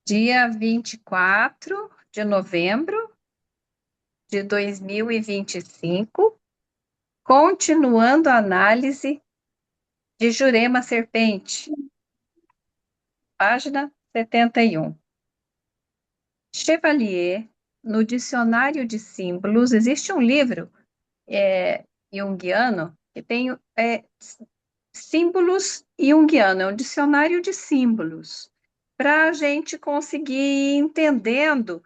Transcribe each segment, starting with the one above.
Dia 24 de novembro de 2025, continuando a análise de Jurema Serpente, página 71. Chevalier, no Dicionário de Símbolos, existe um livro junguiano que tem símbolos junguiano, é um dicionário de símbolos, para a gente conseguir ir entendendo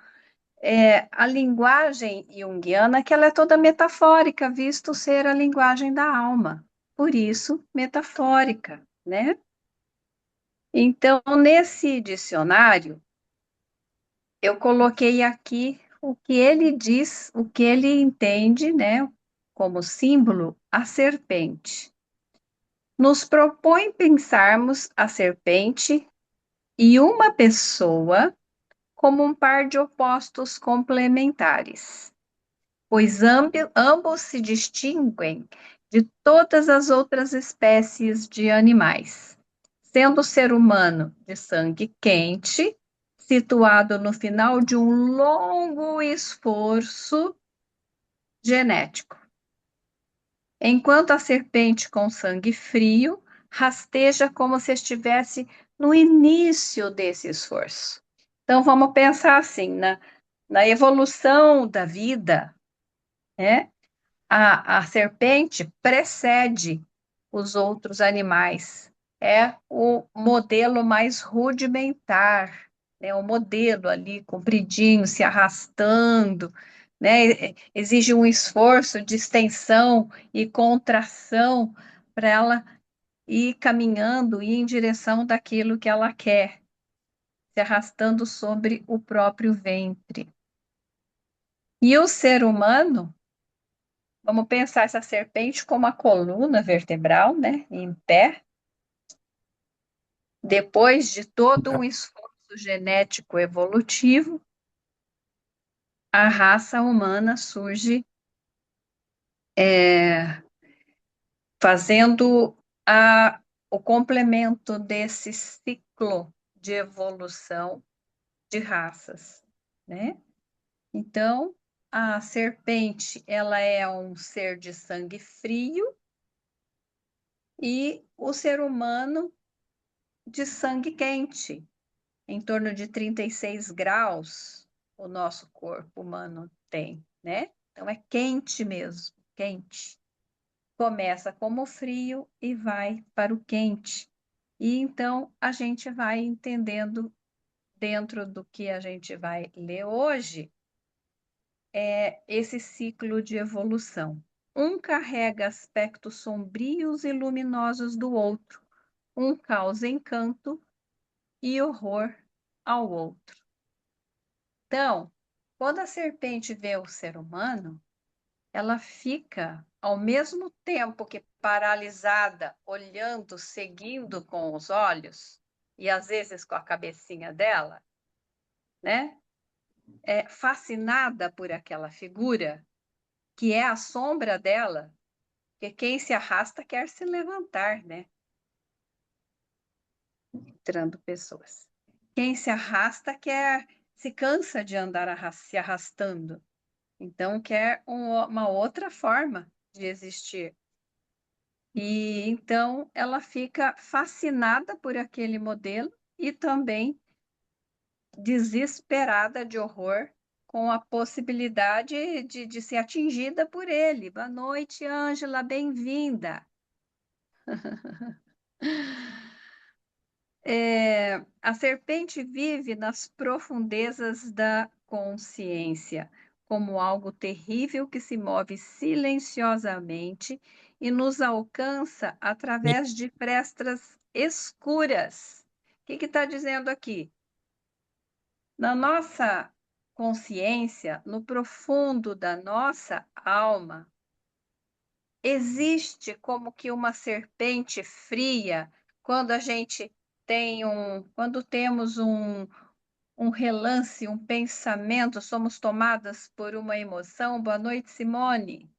a linguagem junguiana, que ela é toda metafórica, visto ser a linguagem da alma. Por isso, metafórica, né? Então, nesse dicionário, eu coloquei aqui o que ele diz, o que ele entende, né, como símbolo, a serpente. Nos propõe pensarmos a serpente e uma pessoa como um par de opostos complementares, pois ambos se distinguem de todas as outras espécies de animais, sendo o ser humano de sangue quente, situado no final de um longo esforço genético, enquanto a serpente com sangue frio rasteja como se estivesse no início desse esforço. Então, vamos pensar assim, na evolução da vida, né? A serpente precede os outros animais. É o modelo mais rudimentar, né? O modelo ali compridinho, se arrastando, né? Exige um esforço de extensão e contração para ela ir caminhando e em direção daquilo que ela quer, se arrastando sobre o próprio ventre. E o ser humano, vamos pensar essa serpente como a coluna vertebral, né, em pé. Depois de todo um esforço genético evolutivo, a raça humana surge fazendo o complemento desse ciclo de evolução de raças, né? Então, a serpente, ela é um ser de sangue frio e o ser humano de sangue quente, em torno de 36 graus, o nosso corpo humano tem, né? Então é quente mesmo, quente. Começa como frio e vai para o quente. E então a gente vai entendendo, dentro do que a gente vai ler hoje, esse ciclo de evolução. Um carrega aspectos sombrios e luminosos do outro, um causa encanto e horror ao outro. Então, quando a serpente vê o ser humano, ela fica, ao mesmo tempo que paralisada, olhando, seguindo com os olhos, e às vezes com a cabecinha dela, né? Fascinada por aquela figura, que é a sombra dela, que quem se arrasta quer se levantar, né? Entrando pessoas. Quem se arrasta quer, se cansa de andar se arrastando. Então, quer uma outra forma de existir. E então ela fica fascinada por aquele modelo e também desesperada de horror com a possibilidade de ser atingida por ele. Boa noite, Ângela, bem-vinda. A serpente vive nas profundezas da consciência, como algo terrível que se move silenciosamente e nos alcança através de frestas escuras. O que está dizendo aqui? Na nossa consciência, no profundo da nossa alma, existe como que uma serpente fria quando a gente quando temos um relance, um pensamento, somos tomadas por uma emoção. Boa noite, Simone.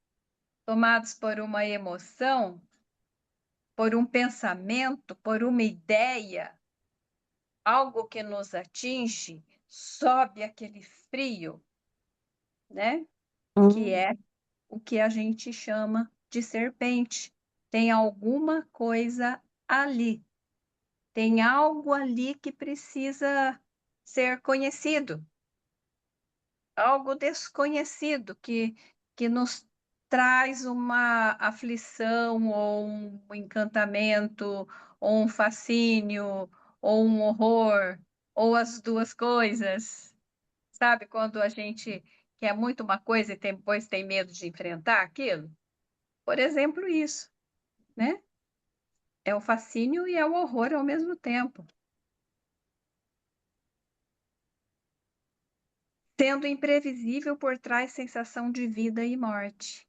Tomados por uma emoção, por um pensamento, por uma ideia. algo que nos atinge, sobe aquele frio, né? Que é o que a gente chama de serpente. Tem alguma coisa ali, tem algo ali que precisa ser conhecido, algo desconhecido que nos traz uma aflição, ou um encantamento, ou um fascínio, ou um horror, ou as duas coisas. Sabe quando a gente quer muito uma coisa e depois tem medo de enfrentar aquilo? Por exemplo, isso, né? É o fascínio e é o horror ao mesmo tempo. Sendo imprevisível, por trás sensação de vida e morte.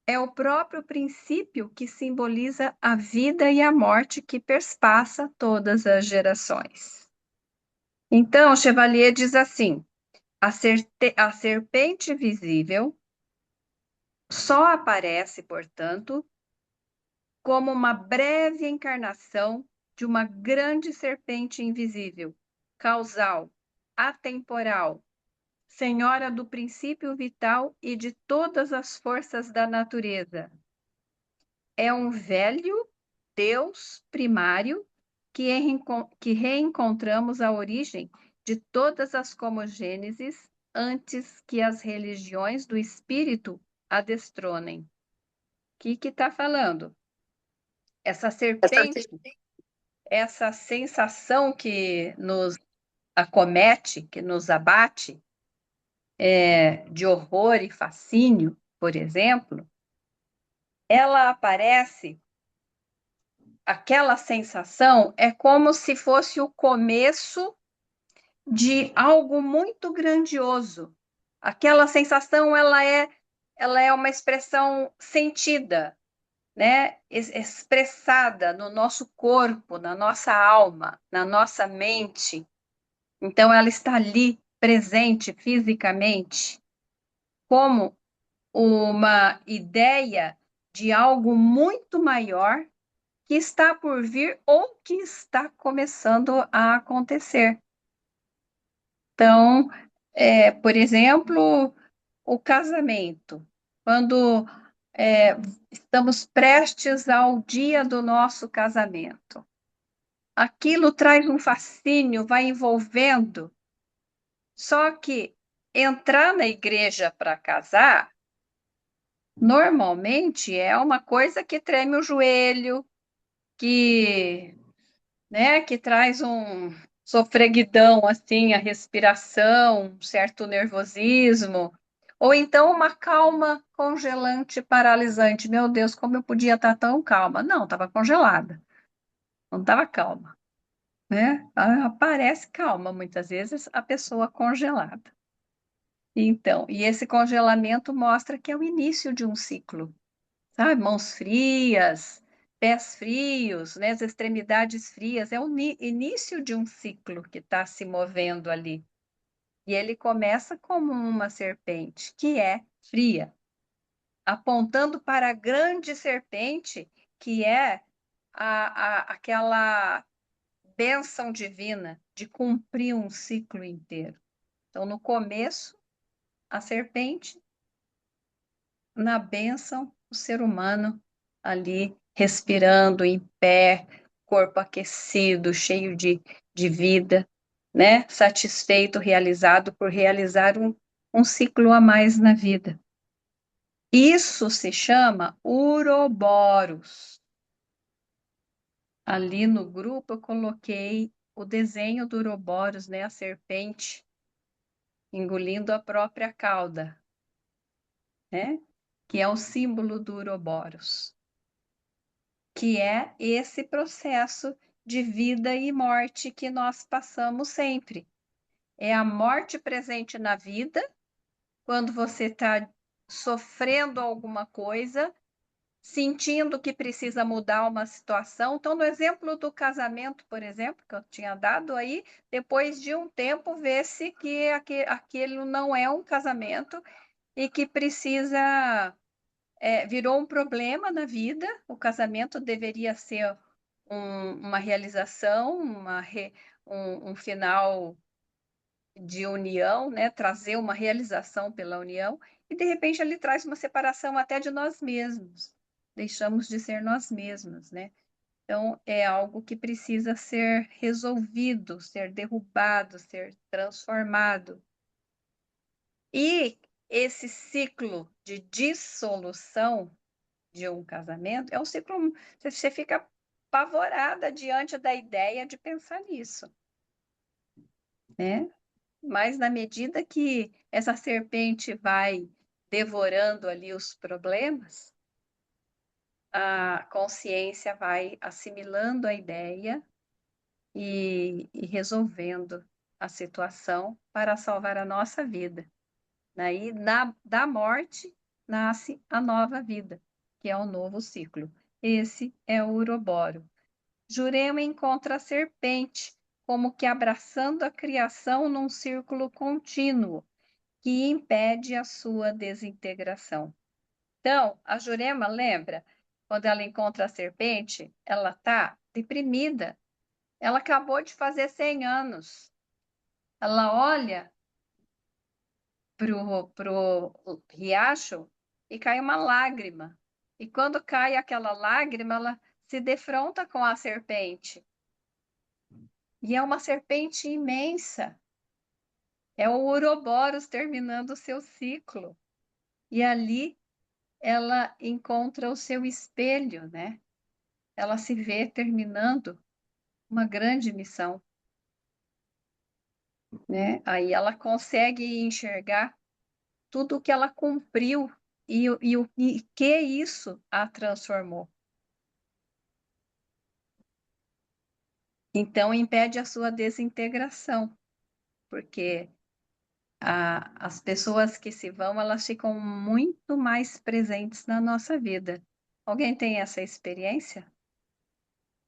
É o próprio princípio que simboliza a vida e a morte que perspassa todas as gerações. Então, Chevalier diz assim: a serpente visível só aparece, portanto, como uma breve encarnação de uma grande serpente invisível, causal, atemporal, senhora do princípio vital e de todas as forças da natureza. É um velho Deus primário que reencontramos a origem de todas as cosmogêneses antes que as religiões do espírito a destronem. O que está falando? Essa serpente, essa sensação que nos acomete, que nos abate, de horror e fascínio, por exemplo, ela aparece, aquela sensação é como se fosse o começo de algo muito grandioso. Aquela sensação, ela é uma expressão sentida, né? Expressada no nosso corpo, na nossa alma, na nossa mente. Então, ela está ali, presente fisicamente, como uma ideia de algo muito maior que está por vir ou que está começando a acontecer. Então, por exemplo, o casamento. Quando estamos prestes ao dia do nosso casamento, aquilo traz um fascínio, vai envolvendo. Só que entrar na igreja para casar, normalmente é uma coisa que treme o joelho, que, né, que traz um sofreguidão, assim, a respiração, um certo nervosismo, ou então uma calma congelante, paralisante. Meu Deus, como eu podia estar tão calma? Não, estava congelada, não estava calma, né? Aparece calma, muitas vezes, a pessoa congelada. Então, e esse congelamento mostra que é o início de um ciclo, sabe? Mãos frias, pés frios, né? As extremidades frias, é o início de um ciclo que está se movendo ali. E ele começa como uma serpente, que é fria, apontando para a grande serpente, que é aquela bênção divina de cumprir um ciclo inteiro. Então, no começo, a serpente, na bênção, o ser humano ali respirando em pé, corpo aquecido, cheio de vida, né? Satisfeito, realizado por realizar um ciclo a mais na vida. Isso se chama Uroboros. Ali no grupo eu coloquei o desenho do Uroboros, né? A serpente engolindo a própria cauda, né? Que é o símbolo do Uroboros, que é esse processo de vida e morte que nós passamos sempre. É a morte presente na vida, quando você está sofrendo alguma coisa, sentindo que precisa mudar uma situação. Então, no exemplo do casamento, por exemplo, que eu tinha dado aí, depois de um tempo, vê-se que aquele não é um casamento e que virou um problema na vida. O casamento deveria ser uma realização, um final de união, né? Trazer uma realização pela união, e de repente ele traz uma separação até de nós mesmos. Deixamos de ser nós mesmos, né? Então, é algo que precisa ser resolvido, ser derrubado, ser transformado. E esse ciclo de dissolução de um casamento é um ciclo. Você fica apavorada diante da ideia de pensar nisso, né? Mas na medida que essa serpente vai devorando ali os problemas, a consciência vai assimilando a ideia e resolvendo a situação para salvar a nossa vida. Daí, da morte, nasce a nova vida, que é o novo ciclo. Esse é o Uroboro. Jurema encontra a serpente, como que abraçando a criação num círculo contínuo, que impede a sua desintegração. Então, a Jurema, lembra? Quando ela encontra a serpente, ela está deprimida. Ela acabou de fazer 100 anos. Ela olha pro riacho e cai uma lágrima. E quando cai aquela lágrima, ela se defronta com a serpente. E é uma serpente imensa. É o Uroboros terminando o seu ciclo. E ali ela encontra o seu espelho, né? Ela se vê terminando uma grande missão, né? Aí ela consegue enxergar tudo o que ela cumpriu e que isso a transformou. Então, impede a sua desintegração, porque as pessoas que se vão, elas ficam muito mais presentes na nossa vida. Alguém tem essa experiência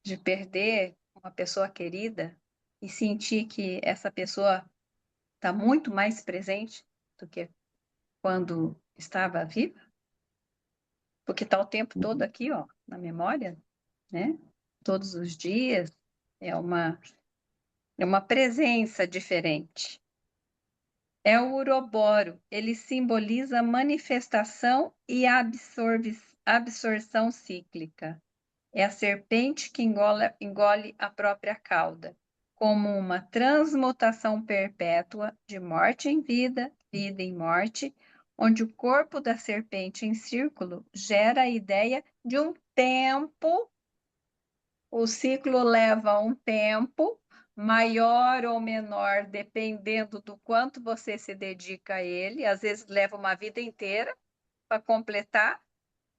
de perder uma pessoa querida e sentir que essa pessoa está muito mais presente do que quando estava viva? Porque está o tempo todo aqui, ó, na memória, né? Todos os dias, é uma presença diferente. É o uroboro, ele simboliza manifestação e absorção cíclica. É a serpente que engole a própria cauda, como uma transmutação perpétua de morte em vida, vida em morte, onde o corpo da serpente em círculo gera a ideia de um tempo. O ciclo leva um tempo, maior ou menor, dependendo do quanto você se dedica a ele. Às vezes leva uma vida inteira para completar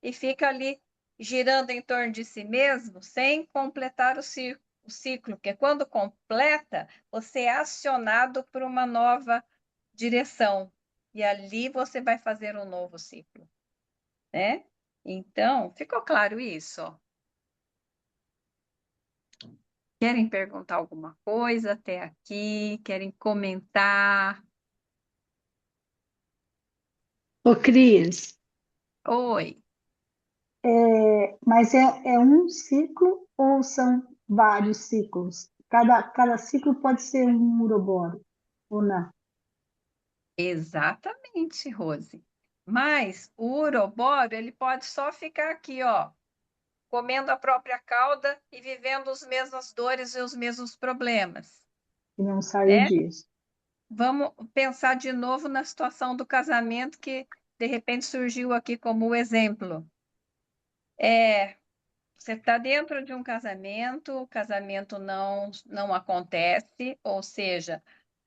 e fica ali girando em torno de si mesmo sem completar o ciclo, porque quando completa, você é acionado por uma nova direção e ali você vai fazer um novo ciclo, né? Então, ficou claro isso? Querem perguntar alguma coisa até aqui? Querem comentar? Ô, Cris, Oi, mas é um ciclo ou são vários ciclos? Cada ciclo pode ser um uroboro, ou não? exatamente, Rose. Mas o uroboro, ele pode só ficar aqui, ó, comendo a própria cauda e vivendo as mesmas dores e os mesmos problemas, E não saiu né? disso. Vamos pensar de novo na situação do casamento que de repente surgiu aqui como exemplo. É, você está dentro de um casamento, o casamento não acontece, ou seja,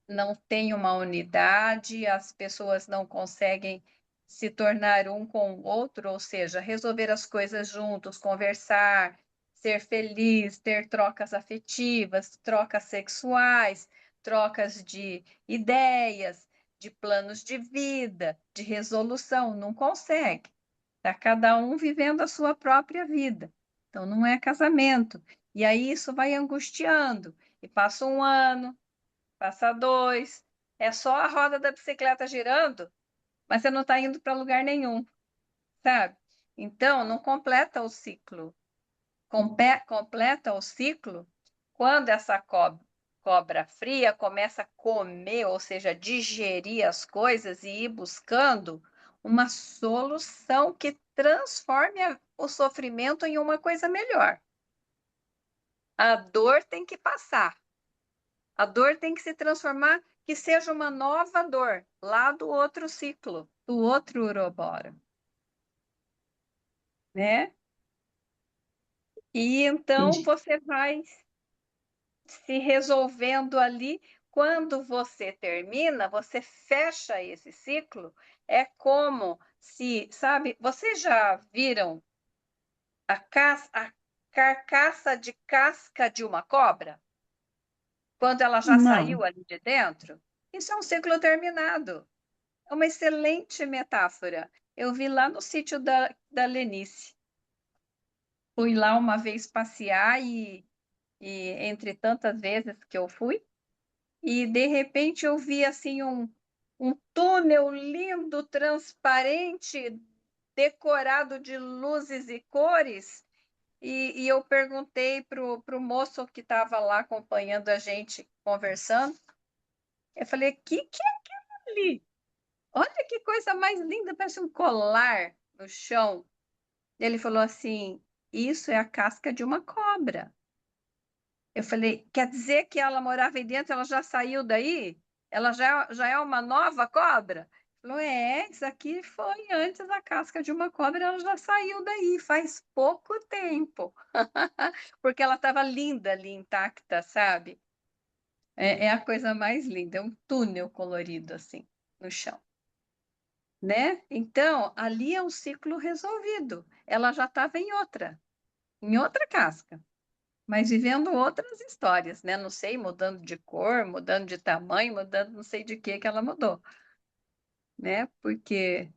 não tem uma unidade, as pessoas não conseguem se tornar um com o outro, ou seja, resolver as coisas juntos, conversar, ser feliz, ter trocas afetivas, trocas sexuais, trocas de ideias, de planos de vida, de resolução, não consegue. Está cada um vivendo a sua própria vida. Então, não é casamento. E aí isso vai angustiando. E passa um ano, passa dois. É só a roda da bicicleta girando, mas você não está indo para lugar nenhum, sabe? Então, não completa o ciclo. completa o ciclo quando essa cobra fria começa a comer, ou seja, digerir as coisas e ir buscando uma solução que transforme o sofrimento em uma coisa melhor. A dor tem que passar. A dor tem que se transformar, que seja uma nova dor, lá do outro ciclo, do outro Uroboro, né? E então Entendi. você vai se resolvendo ali. Quando você termina, você fecha esse ciclo. É como se, sabe, vocês já viram a carcaça de casca de uma cobra? Quando ela já Não. saiu ali de dentro? Isso é um ciclo terminado. É uma excelente metáfora. Eu vi lá no sítio da Lenice. Fui lá uma vez passear e entre tantas vezes que eu fui, e de repente eu vi assim um túnel lindo, transparente, decorado de luzes e cores, e eu perguntei para o moço que estava lá acompanhando a gente conversando, eu falei, que é ali? Olha que coisa mais linda, parece um colar no chão. Ele falou assim, isso é a casca de uma cobra. Eu falei, quer dizer que ela morava aí dentro, ela já saiu daí? Ela já é uma nova cobra? Ele falou, isso aqui foi antes da casca de uma cobra, ela já saiu daí, faz pouco tempo. Porque ela estava linda ali, intacta, sabe? É a coisa mais linda, é um túnel colorido assim, no chão, né? Então, ali é um ciclo resolvido. Ela já estava em outra casca. Mas vivendo outras histórias, né? Não sei, mudando de cor, mudando de tamanho, mudando não sei de que ela mudou, né? Porque,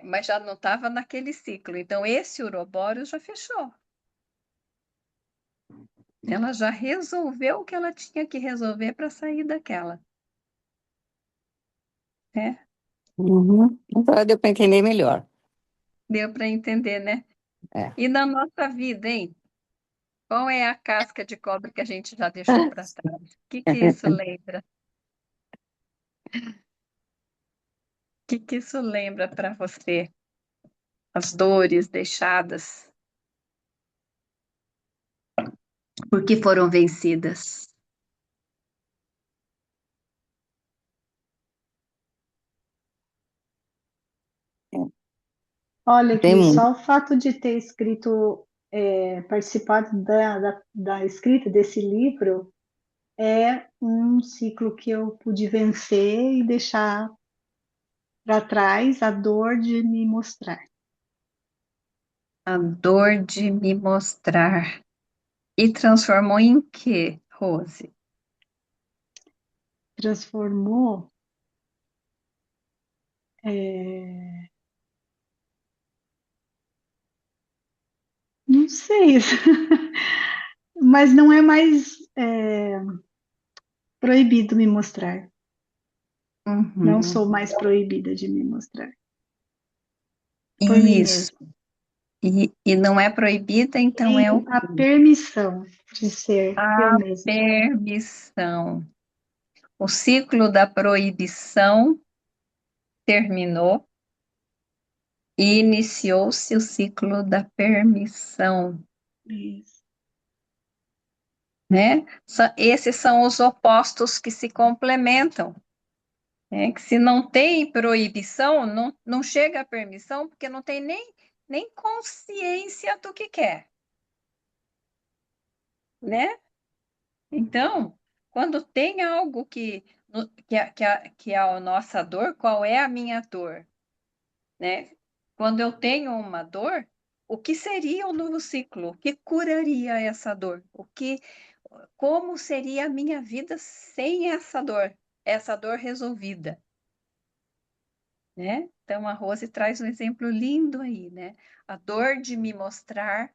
mas já não estava naquele ciclo. Então, esse Ouroboros já fechou. Ela já resolveu o que ela tinha que resolver para sair daquela, né? Uhum. Agora deu para entender melhor. Deu para entender, né? É. E na nossa vida, hein? Qual é a casca de cobre que a gente já deixou para trás? O que isso lembra? O que isso lembra para você? As dores deixadas porque foram vencidas. Olha, Tem Cris, muito. só o fato de ter escrito, participado da escrita desse livro é um ciclo que eu pude vencer e deixar para trás a dor de me mostrar. A dor de me mostrar. E transformou em quê, Rose? Transformou, é, não sei, mas não é mais proibido me mostrar. Não Uhum. sou mais proibida de me mostrar. Por mim Isso. mesma. E não é proibida, então é o Tenho a permissão de ser eu a mesma. permissão. O ciclo da proibição terminou e iniciou-se o ciclo da permissão, Isso. né? Esses são os opostos que se complementam. Que se não tem proibição, não chega a permissão, porque não tem nem consciência do que quer, né? Então, quando tem algo que é a nossa dor, qual é a minha dor, né? Quando eu tenho uma dor, o que seria o novo ciclo? O que curaria essa dor? Como seria a minha vida sem essa dor resolvida? Né? Então, a Rose traz um exemplo lindo aí, né? A dor de me mostrar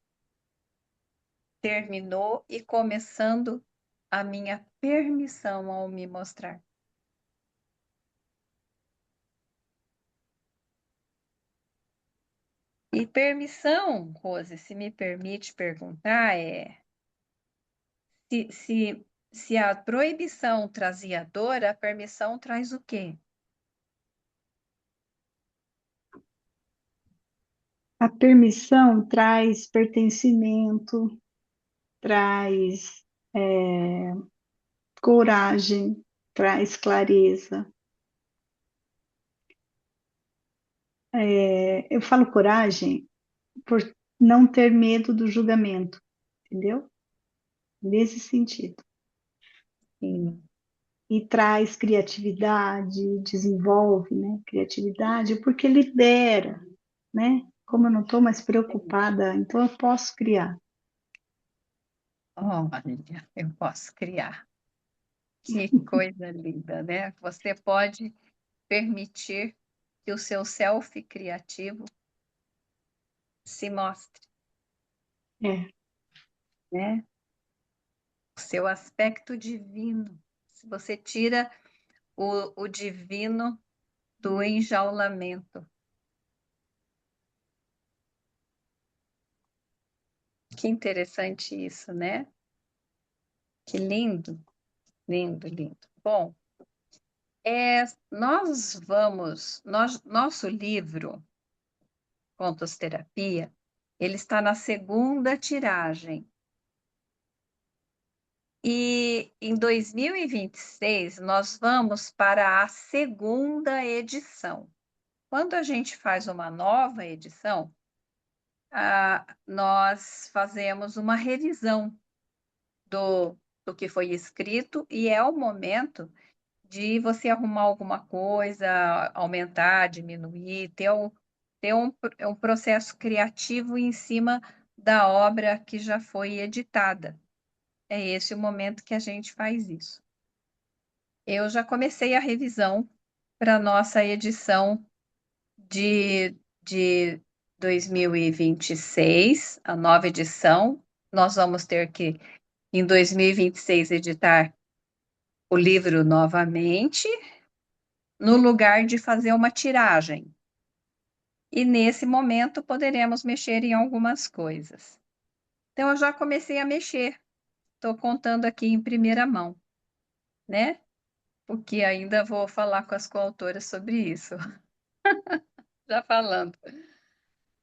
terminou e começando a minha permissão ao me mostrar. E permissão, Rose, se me permite perguntar, se a proibição trazia dor, a permissão traz o quê? A permissão traz pertencimento, traz coragem, traz clareza. Eu falo coragem por não ter medo do julgamento, entendeu? Nesse sentido. Sim. E traz criatividade, desenvolve, né? Criatividade, porque libera, né? Como eu não estou mais preocupada, então eu posso criar. Olha, eu posso criar. Que coisa linda, né? Você pode permitir que o seu self criativo se mostre, É, né? O seu aspecto divino. Se você tira o divino do enjaulamento. Que interessante isso, né? Que lindo, lindo, lindo. Bom, nosso livro, Contos Terapia, ele está na segunda tiragem. E em 2026, nós vamos para a segunda edição. Quando a gente faz uma nova edição, nós fazemos uma revisão do que foi escrito e é o momento de você arrumar alguma coisa, aumentar, diminuir, ter um processo criativo em cima da obra que já foi editada. É esse o momento que a gente faz isso. Eu já comecei a revisão para a nossa edição de 2026, a nova edição. Nós vamos ter que, em 2026, editar o livro novamente, no lugar de fazer uma tiragem. E nesse momento poderemos mexer em algumas coisas. Então, eu já comecei a mexer. Estou contando aqui em primeira mão, né? Porque ainda vou falar com as coautoras sobre isso. Já falando.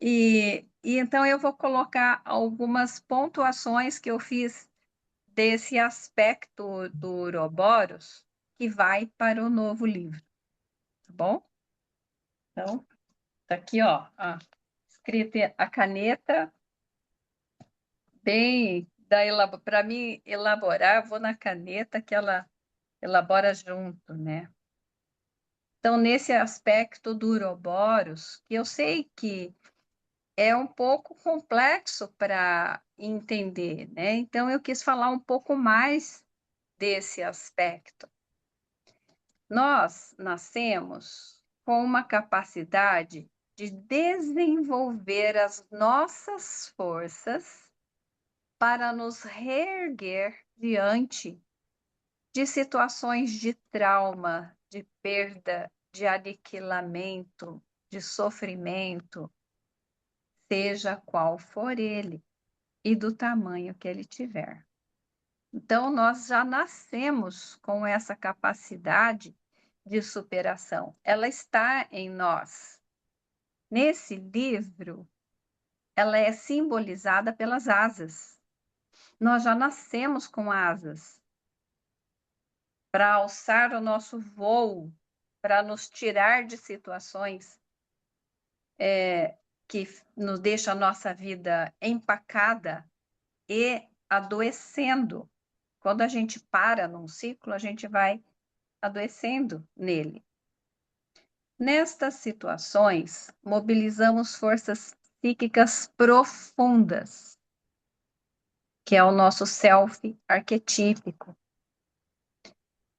E então eu vou colocar algumas pontuações que eu fiz desse aspecto do Ouroboros que vai para o novo livro, tá bom? Então, tá aqui, ó, escrita a caneta, bem para mim elaborar, vou na caneta que ela elabora junto, né? Então, nesse aspecto do Ouroboros, que eu sei que é um pouco complexo para entender, né? Então, eu quis falar um pouco mais desse aspecto. Nós nascemos com uma capacidade de desenvolver as nossas forças para nos reerguer diante de situações de trauma, de perda, de aniquilamento, de sofrimento, seja qual for ele e do tamanho que ele tiver. Então, nós já nascemos com essa capacidade de superação. Ela está em nós. Nesse livro, ela é simbolizada pelas asas. Nós já nascemos com asas para alçar o nosso voo, para nos tirar de situações que nos deixam a nossa vida empacada e adoecendo. Quando a gente para num ciclo, a gente vai adoecendo nele. Nestas situações, mobilizamos forças psíquicas profundas, que é o nosso self arquetípico.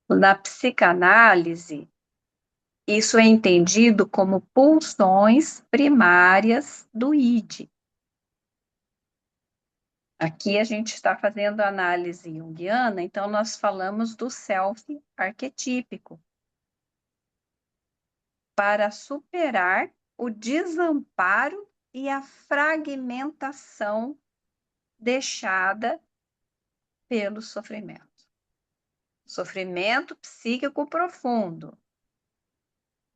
Na psicanálise, isso é entendido como pulsões primárias do id. Aqui a gente está fazendo análise junguiana, então nós falamos do self arquetípico, para superar o desamparo e a fragmentação deixada pelo sofrimento. Sofrimento psíquico profundo.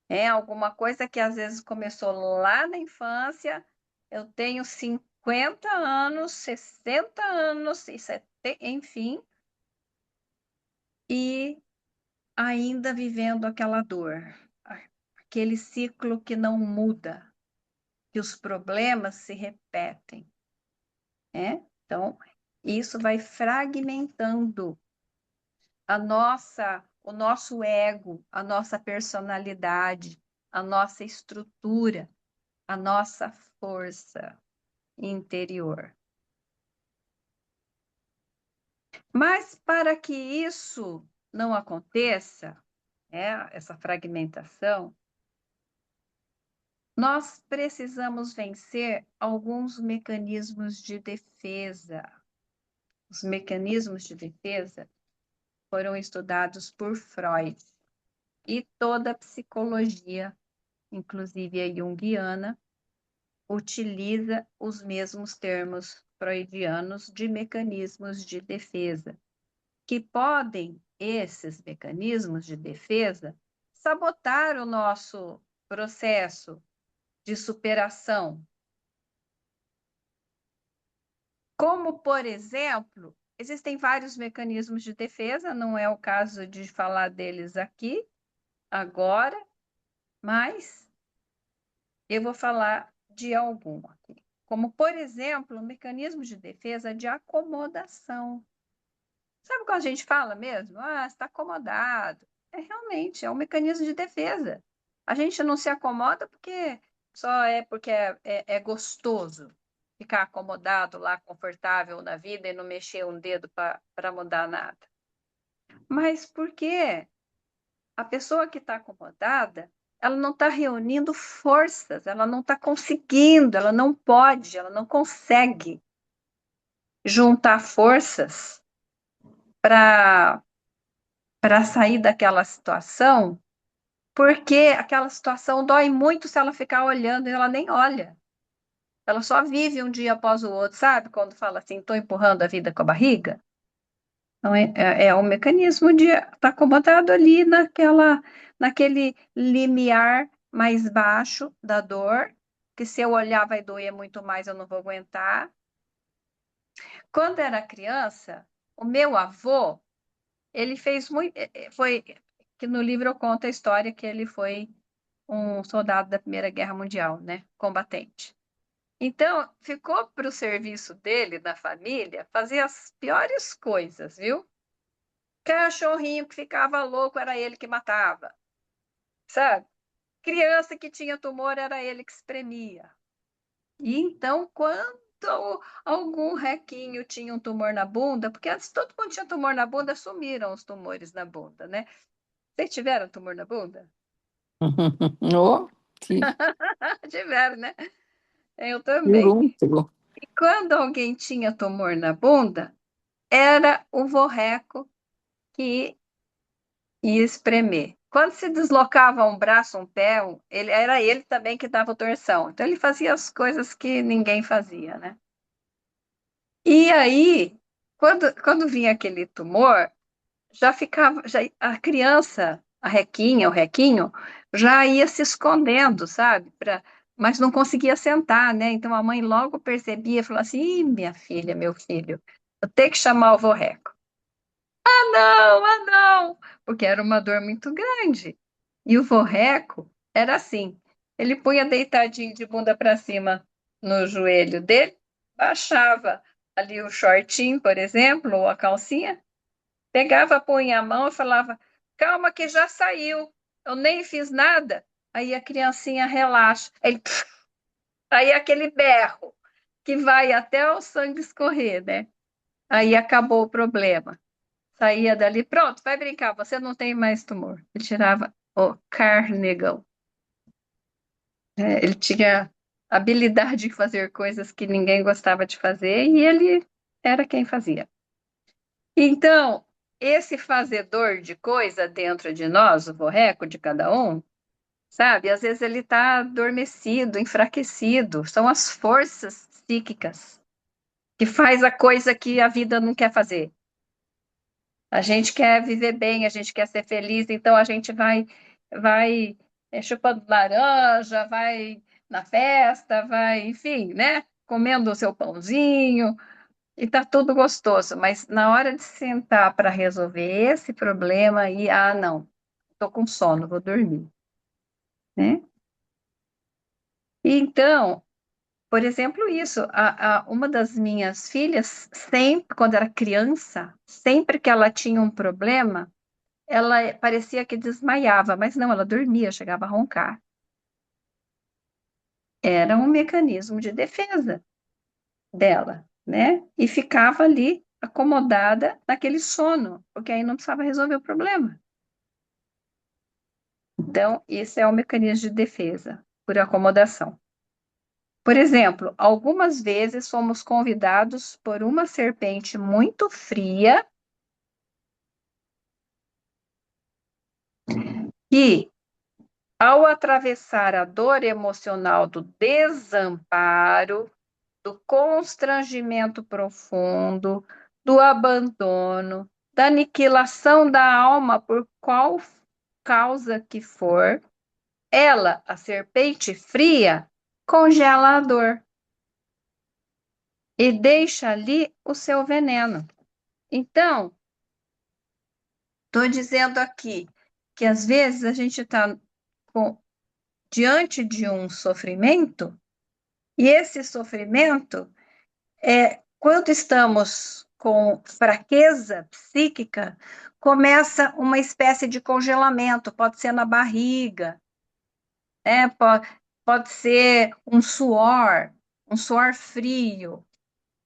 É alguma coisa que às vezes começou lá na infância. Eu tenho 50 anos, 60 anos, enfim, e ainda vivendo aquela dor, aquele ciclo que não muda, que os problemas se repetem, né? Então, isso vai fragmentando o nosso ego, a nossa personalidade, a nossa estrutura, a nossa força interior. Mas para que isso não aconteça, essa fragmentação, nós precisamos vencer alguns mecanismos de defesa. Os mecanismos de defesa foram estudados por Freud e toda a psicologia, inclusive a junguiana, utiliza os mesmos termos freudianos de mecanismos de defesa, que podem, esses mecanismos de defesa, sabotar o nosso processo de superação. Como, por exemplo, existem vários mecanismos de defesa, não é o caso de falar deles aqui, agora, mas eu vou falar de algum aqui. Como, por exemplo, o mecanismo de defesa de acomodação. Sabe quando a gente fala mesmo? Ah, está acomodado. Realmente, é um mecanismo de defesa. A gente não se acomoda porque é gostoso ficar acomodado lá, confortável na vida e não mexer um dedo para mudar nada. Mas porque a pessoa que está acomodada, ela não está reunindo forças, ela não está conseguindo, ela não pode, ela não consegue juntar forças para sair daquela situação, porque aquela situação dói muito se ela ficar olhando e ela nem olha. Ela só vive um dia após o outro, sabe? Quando fala assim, estou empurrando a vida com a barriga. Então, é um mecanismo de estar acomodado ali naquele limiar mais baixo da dor, que se eu olhar vai doer muito mais, eu não vou aguentar. Quando era criança, o meu avô, ele fez muito, foi que no livro eu conto a história que ele foi um soldado da Primeira Guerra Mundial, né? Combatente. Então, ficou para o serviço dele, da família, fazer as piores coisas, viu? Cachorrinho que ficava louco era ele que matava, sabe? Criança que tinha tumor era ele que espremia. E então, quando algum requinho tinha um tumor na bunda, porque antes todo mundo tinha tumor na bunda, sumiram os tumores na bunda, né? Vocês tiveram tumor na bunda? Oh, sim, Tiveram, né? Eu também. muito. E quando alguém tinha tumor na bunda, era o vorreco que ia espremer. Quando se deslocava um braço, um pé, era ele também que dava o torção. Então ele fazia as coisas que ninguém fazia, né? E aí, quando vinha aquele tumor, a criança, a Requinha, o Requinho, já ia se escondendo, sabe? Mas não conseguia sentar, né? Então a mãe logo percebia e falou assim: Ih, minha filha, meu filho, eu tenho que chamar o vorreco. Não, não, porque era uma dor muito grande. E o vorreco era assim: ele punha deitadinho de bunda para cima no joelho dele, baixava ali o shortinho, por exemplo, ou a calcinha. Pegava, punha a mão e falava: Calma, que já saiu, eu nem fiz nada. Aí a criancinha relaxa. Aí aquele berro que vai até o sangue escorrer, né? Aí acabou o problema. Saía dali, pronto, vai brincar, você não tem mais tumor. Ele tirava o carnegão. Ele tinha habilidade de fazer coisas que ninguém gostava de fazer e ele era quem fazia. Então, esse fazedor de coisa dentro de nós, o vorreco de cada um, sabe? Às vezes ele está adormecido, enfraquecido. São as forças psíquicas que faz a coisa que a vida não quer fazer. A gente quer viver bem, a gente quer ser feliz, então a gente vai chupando laranja, vai na festa, vai, enfim, né? Comendo o seu pãozinho, e tá tudo gostoso. Mas na hora de sentar para resolver esse problema, aí, não, tô com sono, vou dormir, né? Então, por exemplo, isso, uma das minhas filhas, sempre, quando era criança, sempre que ela tinha um problema, ela parecia que desmaiava, mas não, ela dormia, chegava a roncar. Era um mecanismo de defesa dela, né? E ficava ali acomodada naquele sono, porque aí não precisava resolver o problema. Então, esse é o mecanismo de defesa por acomodação. Por exemplo, algumas vezes fomos convidados por uma serpente muito fria que, ao atravessar a dor emocional do desamparo, do constrangimento profundo, do abandono, da aniquilação da alma por qual causa que for, ela, a serpente fria, congela a dor e deixa ali o seu veneno. Então, estou dizendo aqui que às vezes a gente está diante de um sofrimento, e esse sofrimento quando estamos com fraqueza psíquica, começa uma espécie de congelamento, pode ser na barriga, né? Pode ser um suor frio,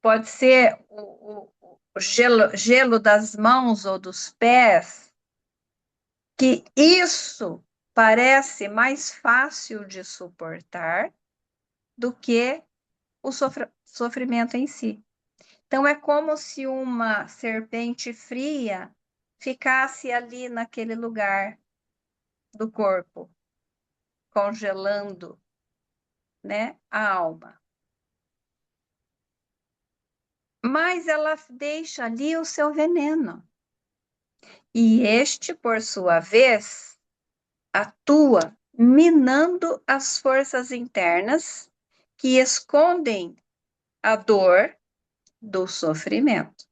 pode ser o gelo das mãos ou dos pés, que isso parece mais fácil de suportar do que o sofrimento em si. Então, é como se uma serpente fria ficasse ali naquele lugar do corpo, congelando, né, a alma. Mas ela deixa ali o seu veneno. E este, por sua vez, atua minando as forças internas que escondem a dor do sofrimento.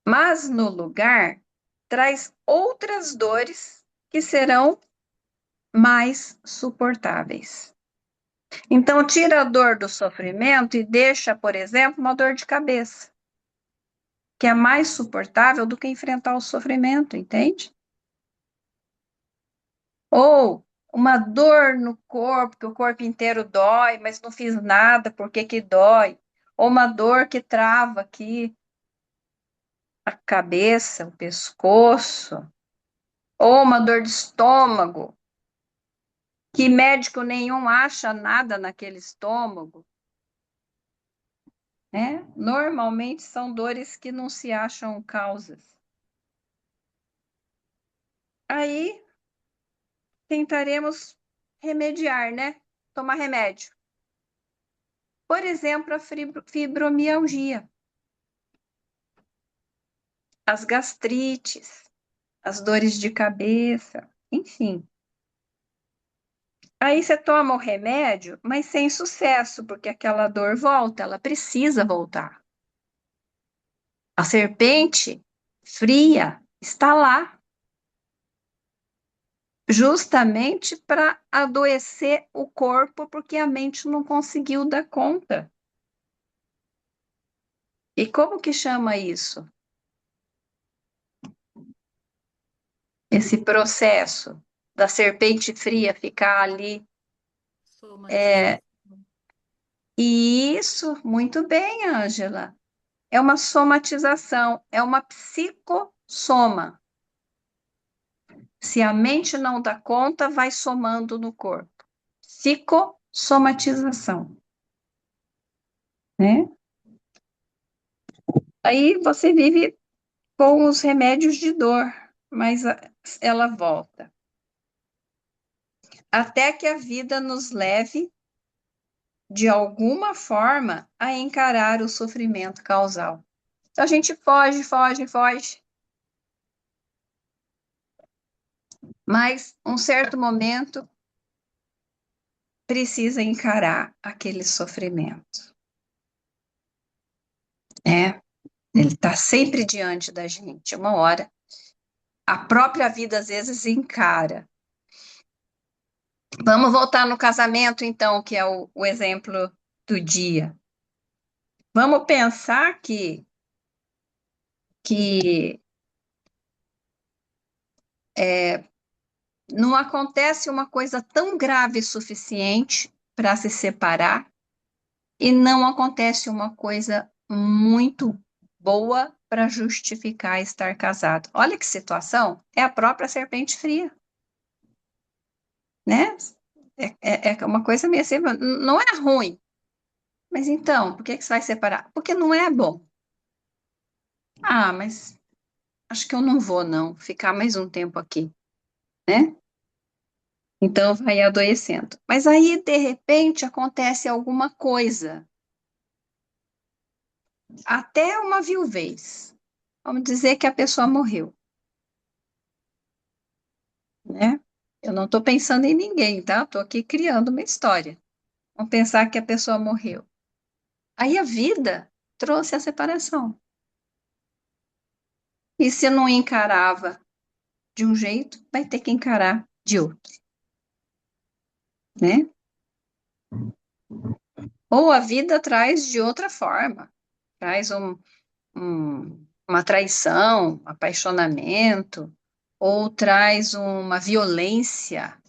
Mas no lugar traz outras dores que serão mais suportáveis. Então, tira a dor do sofrimento e deixa, por exemplo, uma dor de cabeça, que é mais suportável do que enfrentar o sofrimento, entende? Ou uma dor no corpo, que o corpo inteiro dói, mas não fiz nada, por que que dói? Ou uma dor que trava aqui a cabeça, o pescoço, ou uma dor de estômago, que médico nenhum acha nada naquele estômago, né? Normalmente são dores que não se acham causas. Aí tentaremos remediar, né? Tomar remédio. Por exemplo, a fibromialgia, as gastrites, as dores de cabeça, enfim. Aí você toma o remédio, mas sem sucesso, porque aquela dor volta, ela precisa voltar. A serpente fria está lá, justamente para adoecer o corpo, porque a mente não conseguiu dar conta. E como que chama isso? Esse processo da serpente fria ficar ali. Somatização. E isso, muito bem, Ângela. É uma somatização, é uma psicossoma. Se a mente não dá conta, vai somando no corpo. Psicossomatização, né? Aí você vive com os remédios de dor, mas ela volta. até que a vida nos leve, de alguma forma, a encarar o sofrimento causal. Então a gente foge, foge, foge, mas um certo momento precisa encarar aquele sofrimento, né? Ele está sempre diante da gente. Uma hora, a própria vida às vezes encara. Vamos voltar no casamento, então, que é o exemplo do dia. Vamos pensar que não acontece uma coisa tão grave suficiente para se separar e não acontece uma coisa muito boa para justificar estar casado. Olha que situação, é a própria serpente fria, né? É uma coisa meio assim, não é ruim, mas então, por que que você vai separar? Porque não é bom. Ah, mas acho que eu não vou, não, ficar mais um tempo aqui, né? Então vai adoecendo. Mas aí, de repente, acontece alguma coisa, até uma viuvez. Vamos dizer que a pessoa morreu, né? Eu não estou pensando em ninguém, tá? Estou aqui criando uma história. Vamos pensar que a pessoa morreu. Aí a vida trouxe a separação. E se não encarava de um jeito, vai ter que encarar de outro, né? Ou a vida traz de outra forma, traz uma traição, apaixonamento, ou traz uma violência,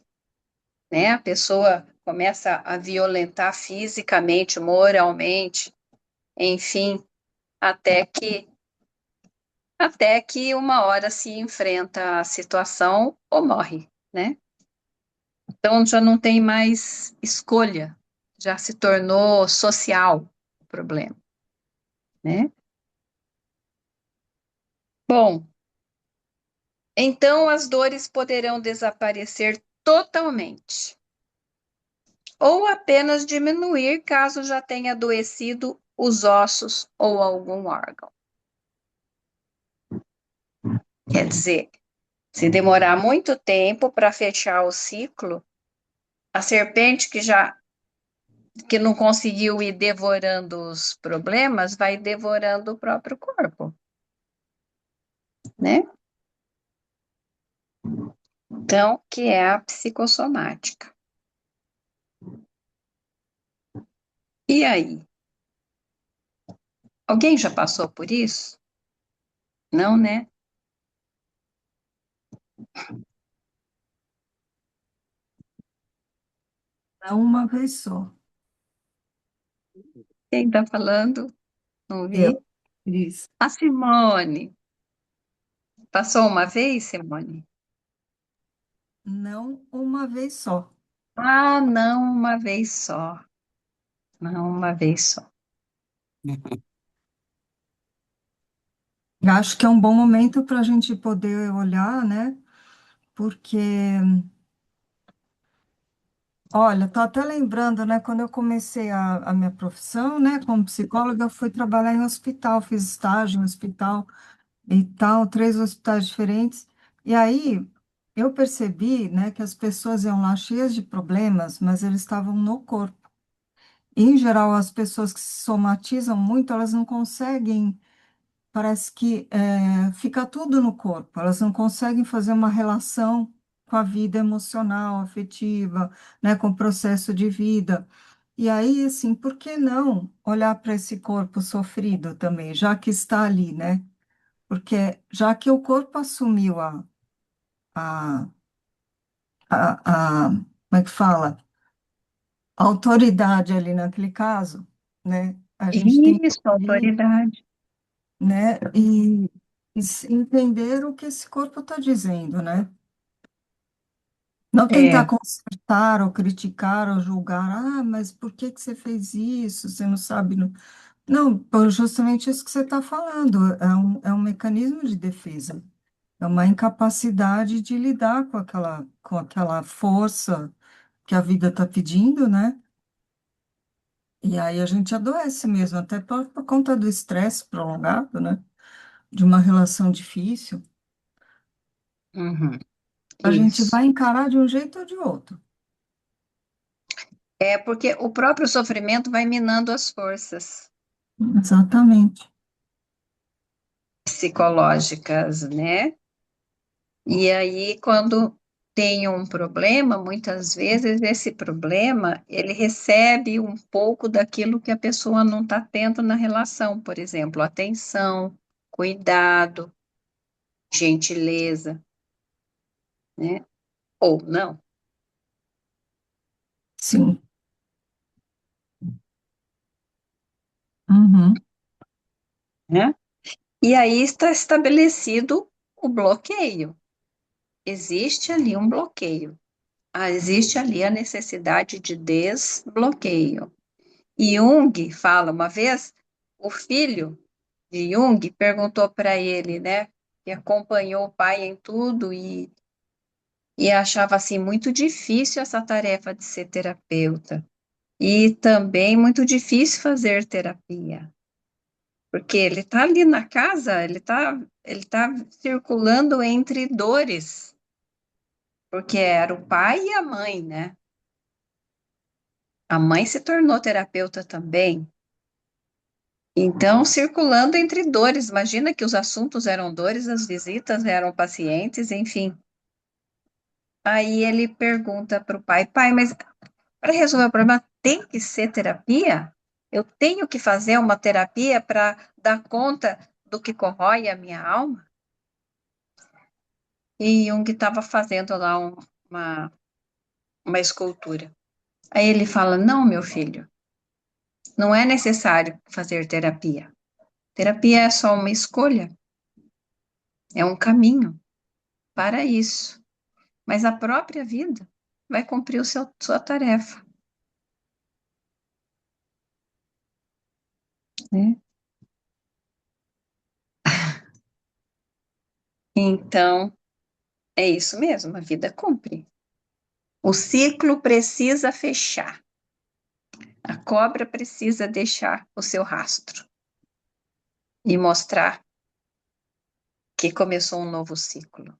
né? A pessoa começa a violentar fisicamente, moralmente, enfim, até que até que uma hora se enfrenta a situação ou morre, né? Então já não tem mais escolha, já se tornou social o problema, né? Bom, então as dores poderão desaparecer totalmente, ou apenas diminuir caso já tenha adoecido os ossos ou algum órgão. Quer dizer, se demorar muito tempo para fechar o ciclo, a serpente que não conseguiu ir devorando os problemas, vai devorando o próprio corpo, né? Então, que é a psicossomática. E aí? Alguém já passou por isso? Não, né? Não uma vez só. Quem está falando? Não vi. Eu, Cris. A Simone. Passou uma vez, Simone? Não uma vez só. Ah, não, uma vez só. Não, uma vez só. Eu acho que é um bom momento para a gente poder olhar, né? Porque, olha, tô até lembrando, né? Quando eu comecei a minha profissão, né? Como psicóloga, eu fui trabalhar em hospital, fiz estágio em hospital e tal, 3 hospitais diferentes. E aí eu percebi, né, que as pessoas iam lá cheias de problemas, mas eles estavam no corpo. Em geral, as pessoas que se somatizam muito, elas não conseguem, parece que fica tudo no corpo, elas não conseguem fazer uma relação com a vida emocional, afetiva, né, com o processo de vida. E aí, assim, por que não olhar para esse corpo sofrido também, já que está ali, né? Porque já que o corpo assumiu a, como é que fala? A autoridade ali naquele caso, né? A gente tem que Isso, ir, autoridade. né? E entender o que esse corpo está dizendo, né? Não tentar É, consertar ou criticar ou julgar, ah, mas por que que você fez isso? Você não sabe. Não, justamente isso que você está falando, é um mecanismo de defesa, é uma incapacidade de lidar com aquela força, que a vida está pedindo, né? E aí a gente adoece mesmo, até por conta do estresse prolongado, né? De uma relação difícil. Uhum, A gente isso. vai encarar de um jeito ou de outro. É porque o próprio sofrimento vai minando as forças Exatamente. psicológicas, né? E aí, quando tem um problema, muitas vezes esse problema, ele recebe um pouco daquilo que a pessoa não está tendo na relação, por exemplo, atenção, cuidado, gentileza, né? Ou não, Sim. Uhum. né? E aí está estabelecido o bloqueio. Existe ali um bloqueio. Existe ali a necessidade de desbloqueio. E Jung fala uma vez, o filho de Jung perguntou para ele, né, que acompanhou o pai em tudo e achava assim muito difícil essa tarefa de ser terapeuta e também muito difícil fazer terapia, porque ele está ali na casa, ele tá circulando entre dores, porque era o pai e a mãe, né? A mãe se tornou terapeuta também. Então, circulando entre dores, imagina que os assuntos eram dores, as visitas eram pacientes, enfim. Aí ele pergunta para o pai: pai, mas para resolver o problema tem que ser terapia? Eu tenho que fazer uma terapia para dar conta do que corrói a minha alma? E Jung estava fazendo lá uma escultura. Aí ele fala: não, meu filho, não é necessário fazer terapia. Terapia é só uma escolha, é um caminho para isso. Mas a própria vida vai cumprir sua tarefa, né? Então, é isso mesmo, a vida cumpre. O ciclo precisa fechar. A cobra precisa deixar o seu rastro e mostrar que começou um novo ciclo,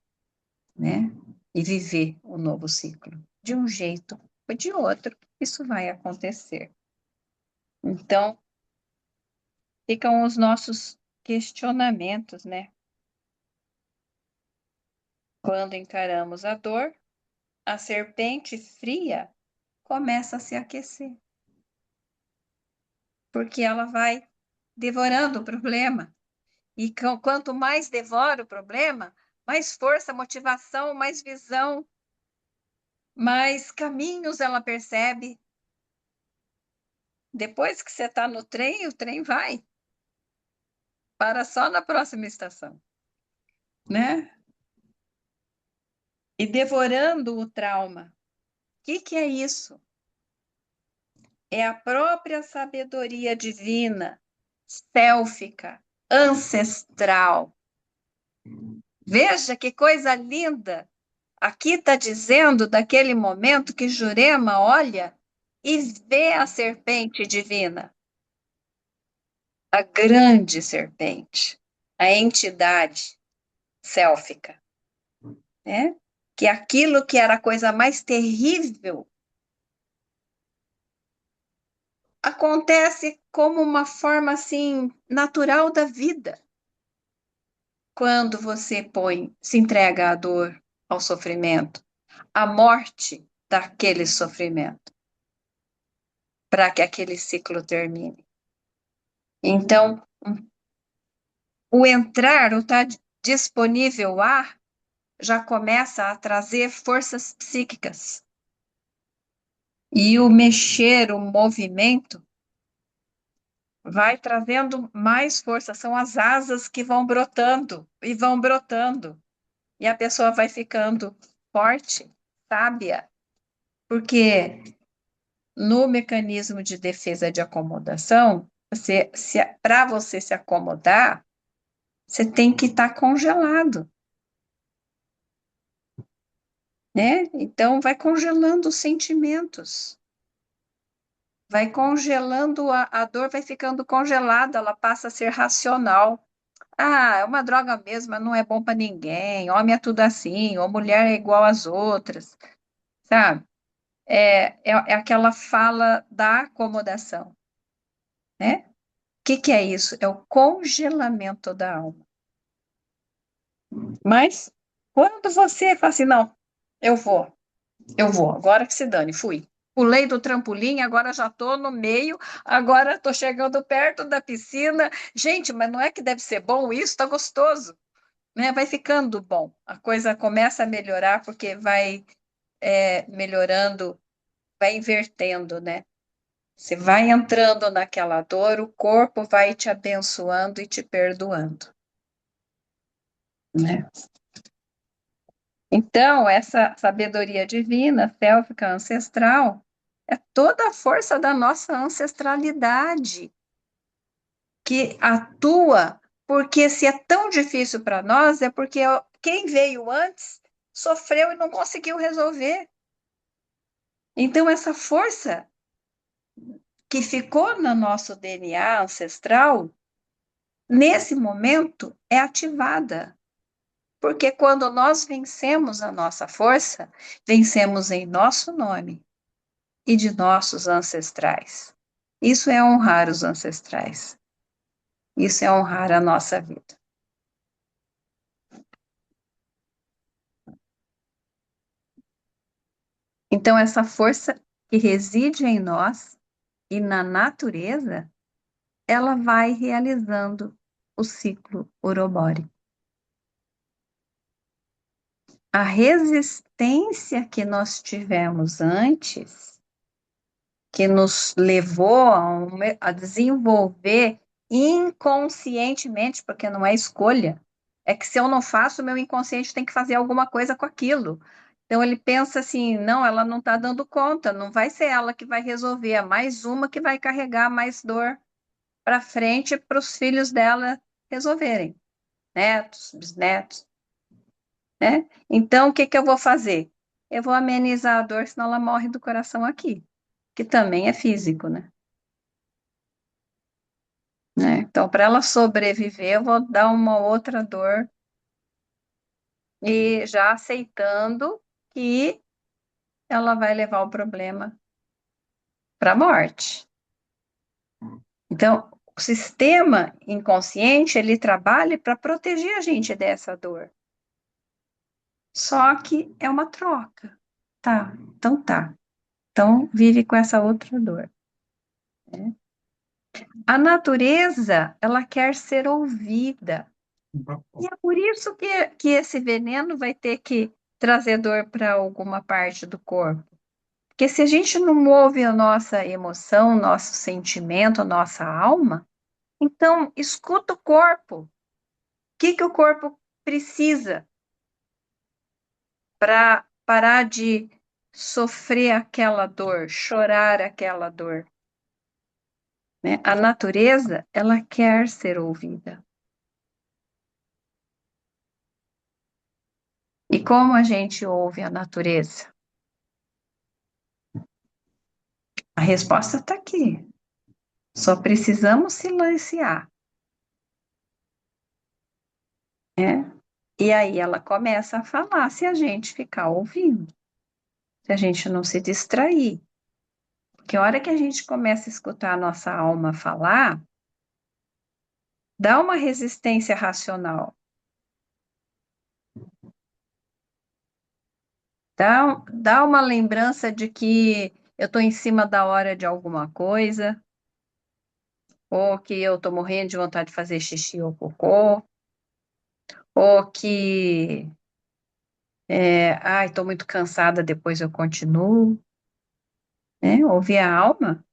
né? E viver o novo ciclo. De um jeito ou de outro, isso vai acontecer. Então, ficam os nossos questionamentos, né? Quando encaramos a dor, a serpente fria começa a se aquecer, porque ela vai devorando o problema. E quanto mais devora o problema, mais força, motivação, mais visão, mais caminhos ela percebe. Depois que você está no trem, o trem vai. Para só na próxima estação, né? E devorando o trauma. O que é isso? É a própria sabedoria divina, sélfica, ancestral. Veja que coisa linda! Aqui está dizendo daquele momento que Jurema olha e vê a serpente divina, a grande serpente, a entidade sélfica, né? Que aquilo que era a coisa mais terrível acontece como uma forma assim natural da vida. Quando você se entrega à dor, ao sofrimento, à morte daquele sofrimento, para que aquele ciclo termine. Então, o entrar, o estar disponível a, já começa a trazer forças psíquicas. E o mexer, o movimento, vai trazendo mais força. São as asas que vão brotando e vão brotando. E a pessoa vai ficando forte, sábia, porque no mecanismo de defesa de acomodação, para você se acomodar, você tem que estar congelado. né? Então, vai congelando os sentimentos, vai congelando a dor, vai ficando congelada, ela passa a ser racional. Ah, é uma droga mesmo, mas não é bom para ninguém. Homem é tudo assim, ou mulher é igual às outras, sabe? É aquela fala da acomodação, né? O que é isso? É o congelamento da alma. Mas quando você fala assim, não, eu vou, agora que se dane, fui. Pulei do trampolim, agora já estou no meio, agora estou chegando perto da piscina. Gente, mas não é que deve ser bom isso? Está gostoso, né? Vai ficando bom. A coisa começa a melhorar porque vai melhorando, vai invertendo, né? Você vai entrando naquela dor, o corpo vai te abençoando e te perdoando, né? Então, essa sabedoria divina, céltica, ancestral, é toda a força da nossa ancestralidade que atua, porque se é tão difícil para nós, é porque quem veio antes sofreu e não conseguiu resolver. Então, essa força que ficou no nosso DNA ancestral, nesse momento, é ativada. Porque quando nós vencemos a nossa força, vencemos em nosso nome e de nossos ancestrais. Isso é honrar os ancestrais. Isso é honrar a nossa vida. Então, essa força que reside em nós e na natureza, ela vai realizando o ciclo urobórico. A resistência que nós tivemos antes, que nos levou a desenvolver inconscientemente, porque não é escolha, é que se eu não faço, meu inconsciente tem que fazer alguma coisa com aquilo. Então ele pensa assim, não, ela não está dando conta, não vai ser ela que vai resolver, é mais uma que vai carregar mais dor para frente para os filhos dela resolverem, netos, bisnetos, né? Então o que que eu vou fazer? Eu vou amenizar a dor, senão ela morre do coração aqui, que também é físico, né? Então, para ela sobreviver, eu vou dar uma outra dor e já aceitando que ela vai levar o problema para a morte. Então, o sistema inconsciente, ele trabalha para proteger a gente dessa dor. Só que é uma troca. Tá, então tá. Então, vive com essa outra dor, né? A natureza, ela quer ser ouvida. E é por isso que esse veneno vai ter que trazer dor para alguma parte do corpo. Porque se a gente não ouve a nossa emoção, nosso sentimento, nossa alma, então escuta o corpo. O que o corpo precisa para parar de sofrer aquela dor, chorar aquela dor, né? A natureza, ela quer ser ouvida. E como a gente ouve a natureza? A resposta está aqui. Só precisamos silenciar, né? E aí ela começa a falar se a gente ficar ouvindo, se a gente não se distrair. Porque a hora que a gente começa a escutar a nossa alma falar, dá uma resistência racional, dá uma lembrança de que eu estou em cima da hora de alguma coisa, ou que eu estou morrendo de vontade de fazer xixi ou cocô, ou que, ai, estou muito cansada, depois eu continuo, né? Ouvir a alma,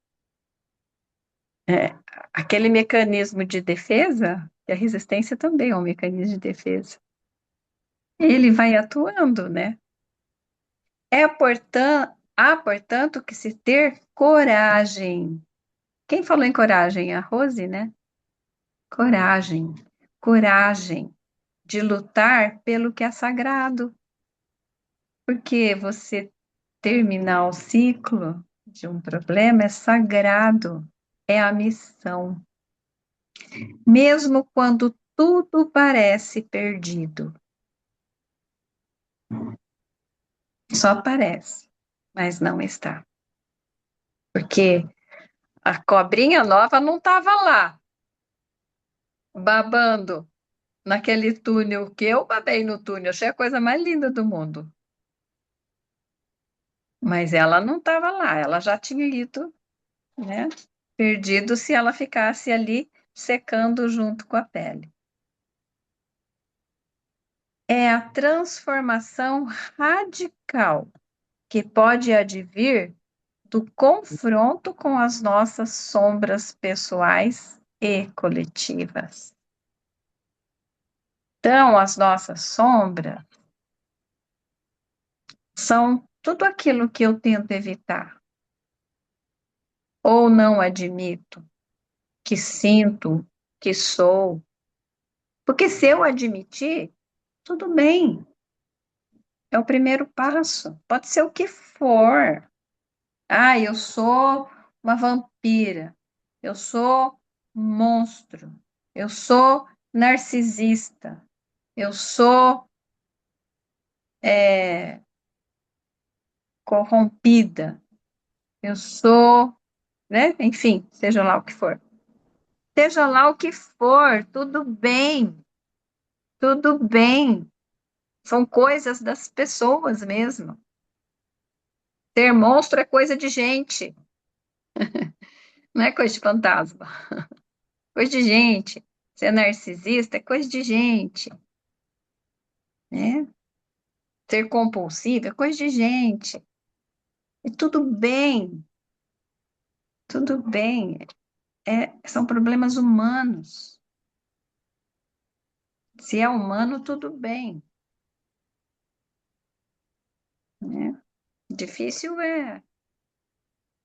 é, aquele mecanismo de defesa, que a resistência também é um mecanismo de defesa, ele vai atuando, né? Há, portanto, que se ter coragem. Quem falou em coragem? A Rose, né? Coragem. Coragem de lutar pelo que é sagrado. Porque você terminar o ciclo de um problema é sagrado, é a missão. Mesmo quando tudo parece perdido, só parece, mas não está. Porque a cobrinha nova não estava lá, babando naquele túnel que eu babei no túnel, achei a coisa mais linda do mundo. Mas ela não estava lá, ela já tinha ido, né? Perdido se ela ficasse ali secando junto com a pele. É a transformação radical que pode advir do confronto com as nossas sombras pessoais e coletivas. Então, as nossas sombras são tudo aquilo que eu tento evitar ou não admito, que sinto, que sou. Porque se eu admitir, tudo bem, é o primeiro passo. Pode ser o que for. Ah, eu sou uma vampira. Eu sou um monstro. Eu sou narcisista. Eu sou corrompida. Eu sou, né? Enfim, seja lá o que for. Seja lá o que for, tudo bem. Tudo bem. São coisas das pessoas mesmo. Ser monstro é coisa de gente, não é coisa de fantasma. Coisa de gente. Ser narcisista é coisa de gente, né? Ser compulsivo é coisa de gente. E tudo bem, tudo bem. São problemas humanos. Se é humano, tudo bem, né? Difícil é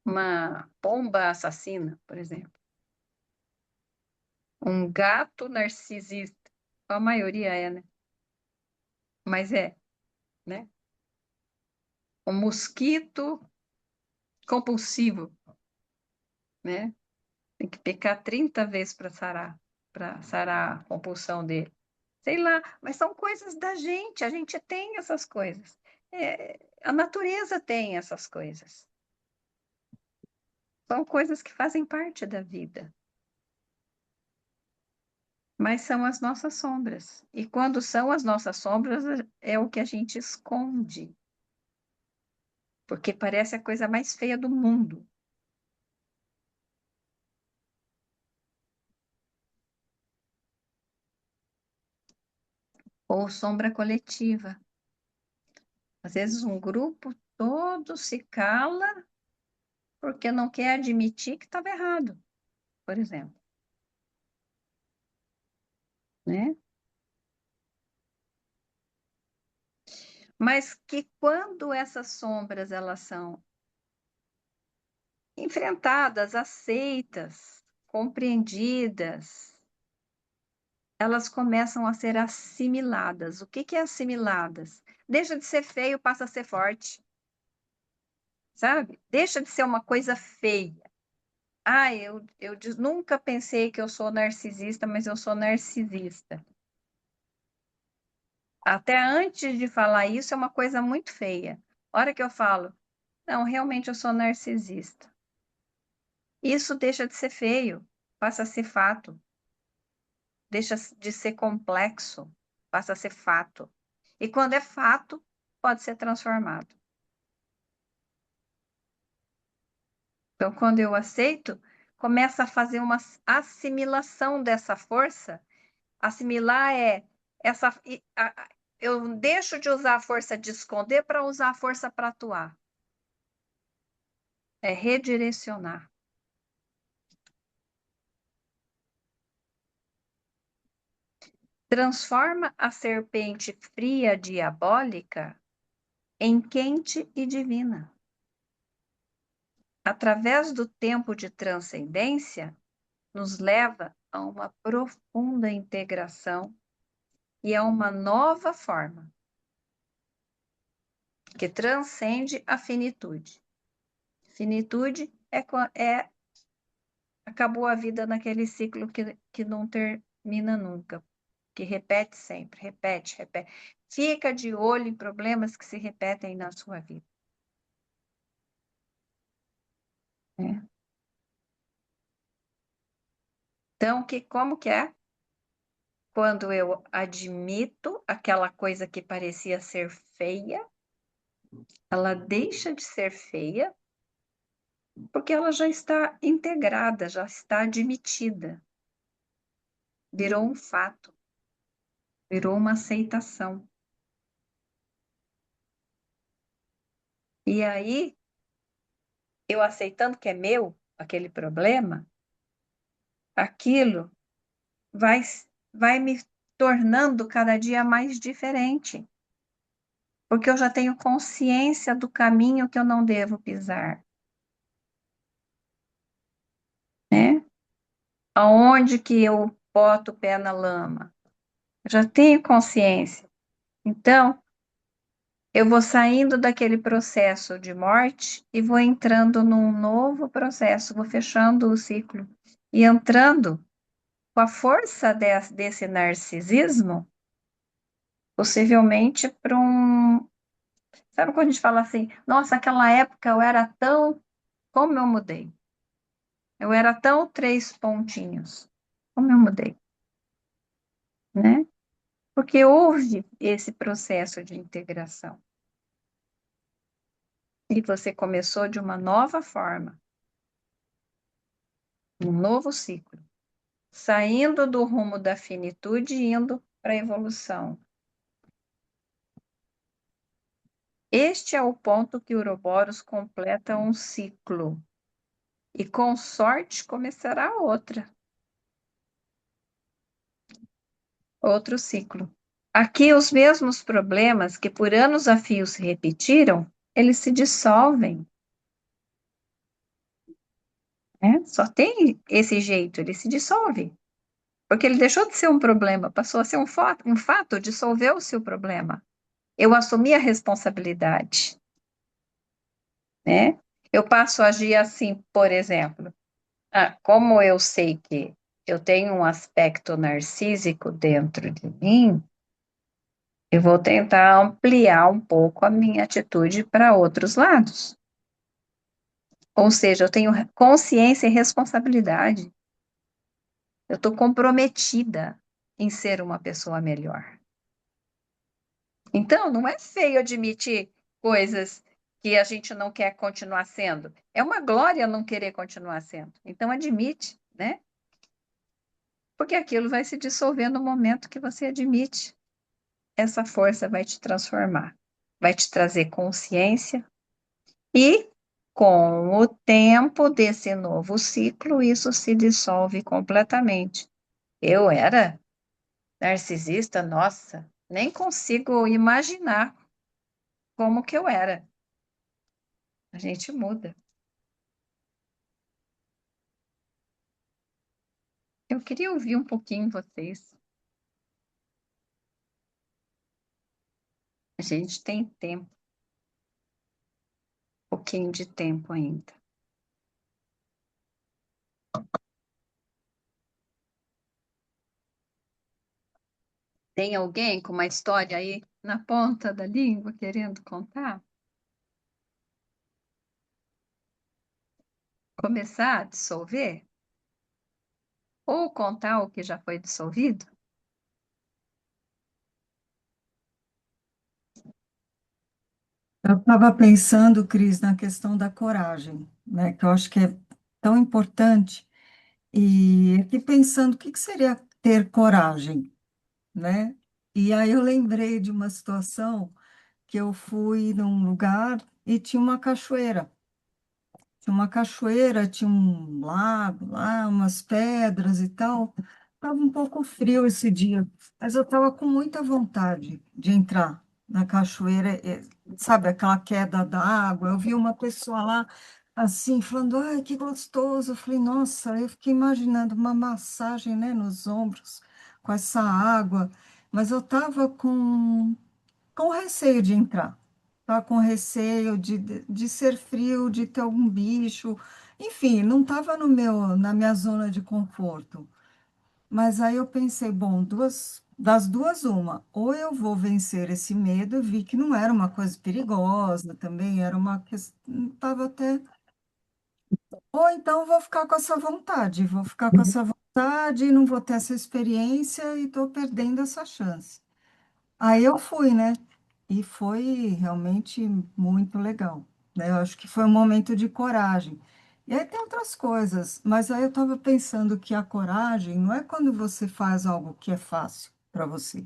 uma pomba assassina, por exemplo. Um gato narcisista. A maioria é, né? Mas né? Um mosquito compulsivo, né? Tem que pecar 30 vezes para sarar a compulsão dele. Sei lá, mas são coisas da gente, a gente tem essas coisas. A natureza tem essas coisas. São coisas que fazem parte da vida. Mas são as nossas sombras. E quando são as nossas sombras, é o que a gente esconde. Porque parece a coisa mais feia do mundo. Ou sombra coletiva. Às vezes um grupo todo se cala porque não quer admitir que estava errado, por exemplo, né? Mas que quando essas sombras elas são enfrentadas, aceitas, compreendidas, elas começam a ser assimiladas. O que que é assimiladas? Deixa de ser feio, passa a ser forte, sabe? Deixa de ser uma coisa feia. Ah, nunca pensei que eu sou narcisista, mas eu sou narcisista. Até antes de falar isso, é uma coisa muito feia. A hora que eu falo, não, realmente eu sou narcisista. Isso deixa de ser feio, passa a ser fato. Deixa de ser complexo, passa a ser fato. E quando é fato, pode ser transformado. Então, quando eu aceito, começa a fazer uma assimilação dessa força. Assimilar é essa. Eu deixo de usar a força de esconder para usar a força para atuar. É redirecionar. Transforma a serpente fria diabólica em quente e divina. Através do tempo de transcendência, nos leva a uma profunda integração e a uma nova forma. que transcende a finitude. Finitude acabou a vida naquele ciclo que não termina nunca, que repete sempre, repete, repete. Fica de olho em problemas que se repetem na sua vida. Né? Então, como que é? Quando eu admito aquela coisa que parecia ser feia, ela deixa de ser feia, porque ela já está integrada, já está admitida. Virou um fato, virou uma aceitação. E aí, eu aceitando que é meu, aquele problema, aquilo vai, vai me tornando cada dia mais diferente, porque eu já tenho consciência do caminho que eu não devo pisar, né? Aonde que eu boto o pé na lama? Eu já tenho consciência. Então, eu vou saindo daquele processo de morte e vou entrando num novo processo, vou fechando o ciclo e entrando com a força desse narcisismo, possivelmente para um. Sabe quando a gente fala assim, nossa, aquela época eu era tão. Como eu mudei? Eu era tão três pontinhos. Como eu mudei? Né? Porque houve esse processo de integração. E você começou de uma nova forma, um novo ciclo, saindo do rumo da finitude e indo para a evolução. Este é o ponto que o Ouroboros completa um ciclo. E com sorte começará outra. Outro ciclo. Aqui os mesmos problemas que por anos a fio se repetiram, eles se dissolvem. Né? Só tem esse jeito, ele se dissolve. Porque ele deixou de ser um problema, passou a ser um fato, dissolveu-se o problema. Eu assumi a responsabilidade. Né? Eu passo a agir assim, por exemplo. Como eu sei que eu tenho um aspecto narcísico dentro de mim, eu vou tentar ampliar um pouco a minha atitude para outros lados. Ou seja, eu tenho consciência e responsabilidade. Eu estou comprometida em ser uma pessoa melhor. Então, não é feio admitir coisas que a gente não quer continuar sendo. É uma glória não querer continuar sendo. Então, admite, né? Porque aquilo vai se dissolver no momento que você admite. Essa força vai te transformar, vai te trazer consciência e, com o tempo desse novo ciclo, isso se dissolve completamente. Eu era narcisista, nossa, nem consigo imaginar como que eu era. A gente muda. Eu queria ouvir um pouquinho vocês. A gente tem tempo, um pouquinho de tempo ainda. Tem alguém com uma história aí na ponta da língua querendo contar? Começar a dissolver? Ou contar o que já foi dissolvido? Eu estava pensando, Cris, na questão da coragem, né, que eu acho que é tão importante, e aqui pensando o que que seria ter coragem, né? E aí eu lembrei de uma situação que eu fui num lugar e tinha uma cachoeira. Tinha uma cachoeira, tinha um lago lá, umas pedras e tal. Estava um pouco frio esse dia, mas eu estava com muita vontade de entrar na cachoeira, sabe, aquela queda d'água. Eu vi uma pessoa lá assim, falando, ai, que gostoso. Eu falei, nossa, eu fiquei imaginando uma massagem, né, nos ombros com essa água, mas eu estava com receio de entrar. ficar com receio de ser frio, de ter algum bicho. Enfim, não estava no na minha zona de conforto. Mas aí eu pensei, bom, das duas, uma. Ou eu vou vencer esse medo, eu vi que não era uma coisa perigosa também, era uma questão, estava até. Ou então eu vou ficar com essa vontade, vou ficar com essa vontade, não vou ter essa experiência e estou perdendo essa chance. Aí eu fui, né? E foi realmente muito legal, né? Eu acho que foi um momento de coragem. E aí tem outras coisas, mas aí eu estava pensando que a coragem não é quando você faz algo que é fácil para você.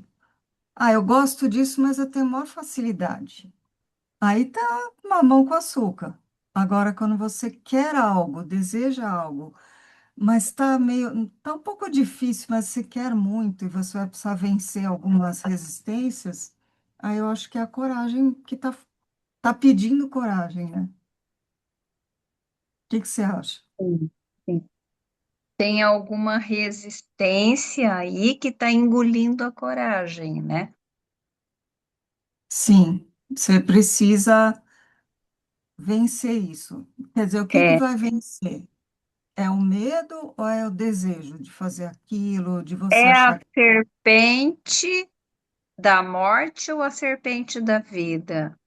Ah, eu gosto disso, mas eu tenho maior facilidade. Aí tá mamão com açúcar. Agora, quando você quer algo, deseja algo, mas tá um pouco difícil, mas você quer muito e você vai precisar vencer algumas resistências, aí eu acho que é a coragem que tá pedindo coragem, né? O que você acha? Sim, sim. Tem alguma resistência aí que está engolindo a coragem, né? Sim, você precisa vencer isso. Quer dizer, o que que É, vai vencer? É o medo ou é o desejo de fazer aquilo, de você é a achar que... serpente da morte ou a serpente da vida?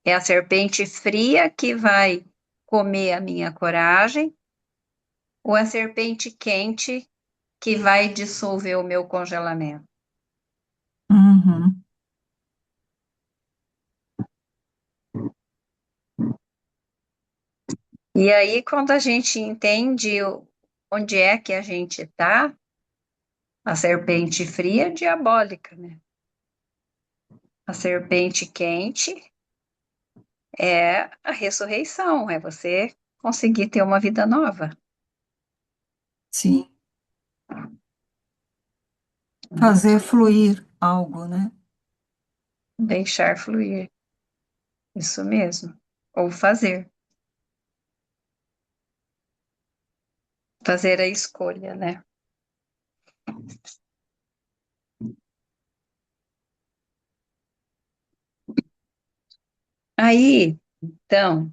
É a serpente fria que vai comer a minha coragem ou a serpente quente que vai dissolver o meu congelamento? Uhum, E aí, quando a gente entende onde é que a gente está, a serpente fria é diabólica, né? A serpente quente é a ressurreição, é você conseguir ter uma vida nova, sim, né? fazer fluir algo, né? Deixar fluir, isso mesmo. Ou fazer a escolha, né? Aí, então,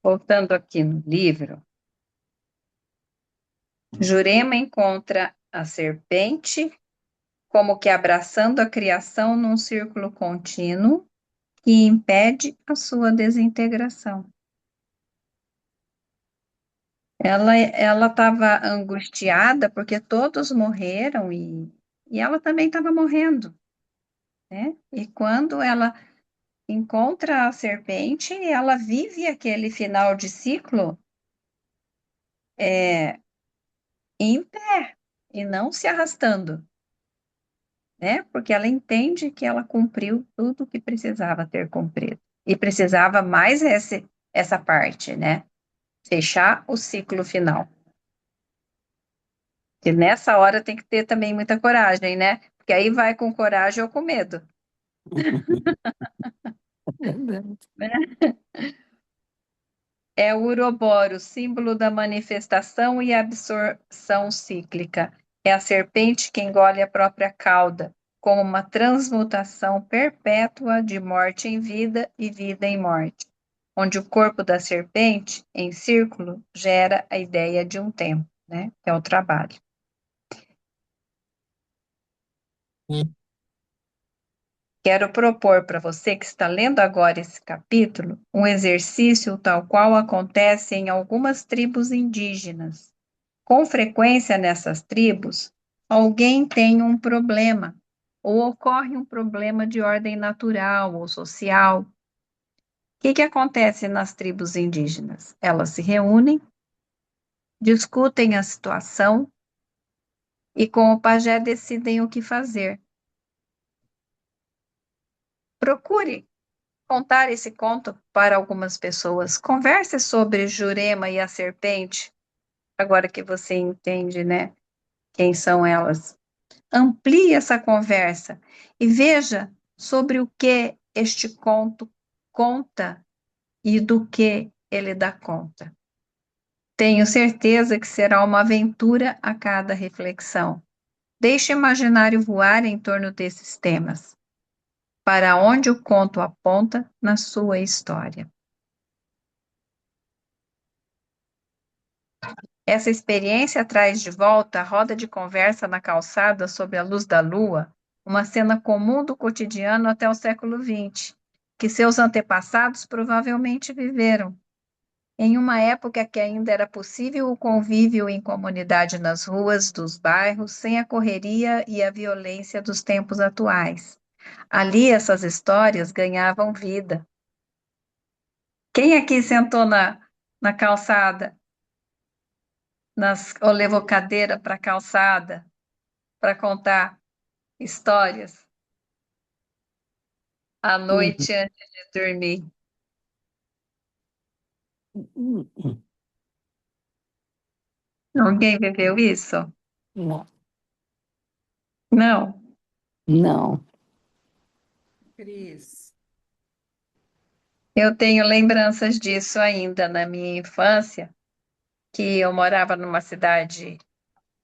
voltando aqui no livro, Jurema encontra a serpente como que abraçando a criação num círculo contínuo que impede a sua desintegração. Ela estava angustiada porque todos morreram e ela também estava morrendo, né? E quando ela encontra a serpente, ela vive aquele final de ciclo em pé e não se arrastando, né? Porque ela entende que ela cumpriu tudo o que precisava ter cumprido. E precisava mais essa parte, né? Fechar o ciclo final. Que nessa hora tem que ter também muita coragem, né? Porque aí vai com coragem ou com medo, Verdade. né? É o Uroboro, símbolo da manifestação e absorção cíclica. É a serpente que engole a própria cauda, como uma transmutação perpétua de morte em vida e vida em morte, onde o corpo da serpente, em círculo, gera a ideia de um tempo, né? Que é o trabalho. Quero propor para você que está lendo agora esse capítulo um exercício tal qual acontece em algumas tribos indígenas. Com frequência nessas tribos, alguém tem um problema, ou ocorre um problema de ordem natural ou social. O que acontece nas tribos indígenas? Elas se reúnem, discutem a situação e com o pajé decidem o que fazer. Procure contar esse conto para algumas pessoas. Converse sobre Jurema e a serpente, agora que você entende, né, quem são elas. Amplie essa conversa e veja sobre o que este conto conta e do que ele dá conta. Tenho certeza que será uma aventura a cada reflexão. Deixe o imaginário voar em torno desses temas. para onde o conto aponta na sua história. Essa experiência traz de volta a roda de conversa na calçada sob a luz da lua, uma cena comum do cotidiano até o século XX, que seus antepassados provavelmente viveram, em uma época que ainda era possível o convívio em comunidade nas ruas dos bairros, sem a correria e a violência dos tempos atuais. Ali essas histórias ganhavam vida. Quem aqui sentou na calçada, ou levou cadeira para a calçada para contar histórias à Uhum. noite antes de dormir? Alguém viveu isso? Não, Não. não. Cris, Eu tenho lembranças disso ainda na minha infância, que eu morava numa cidade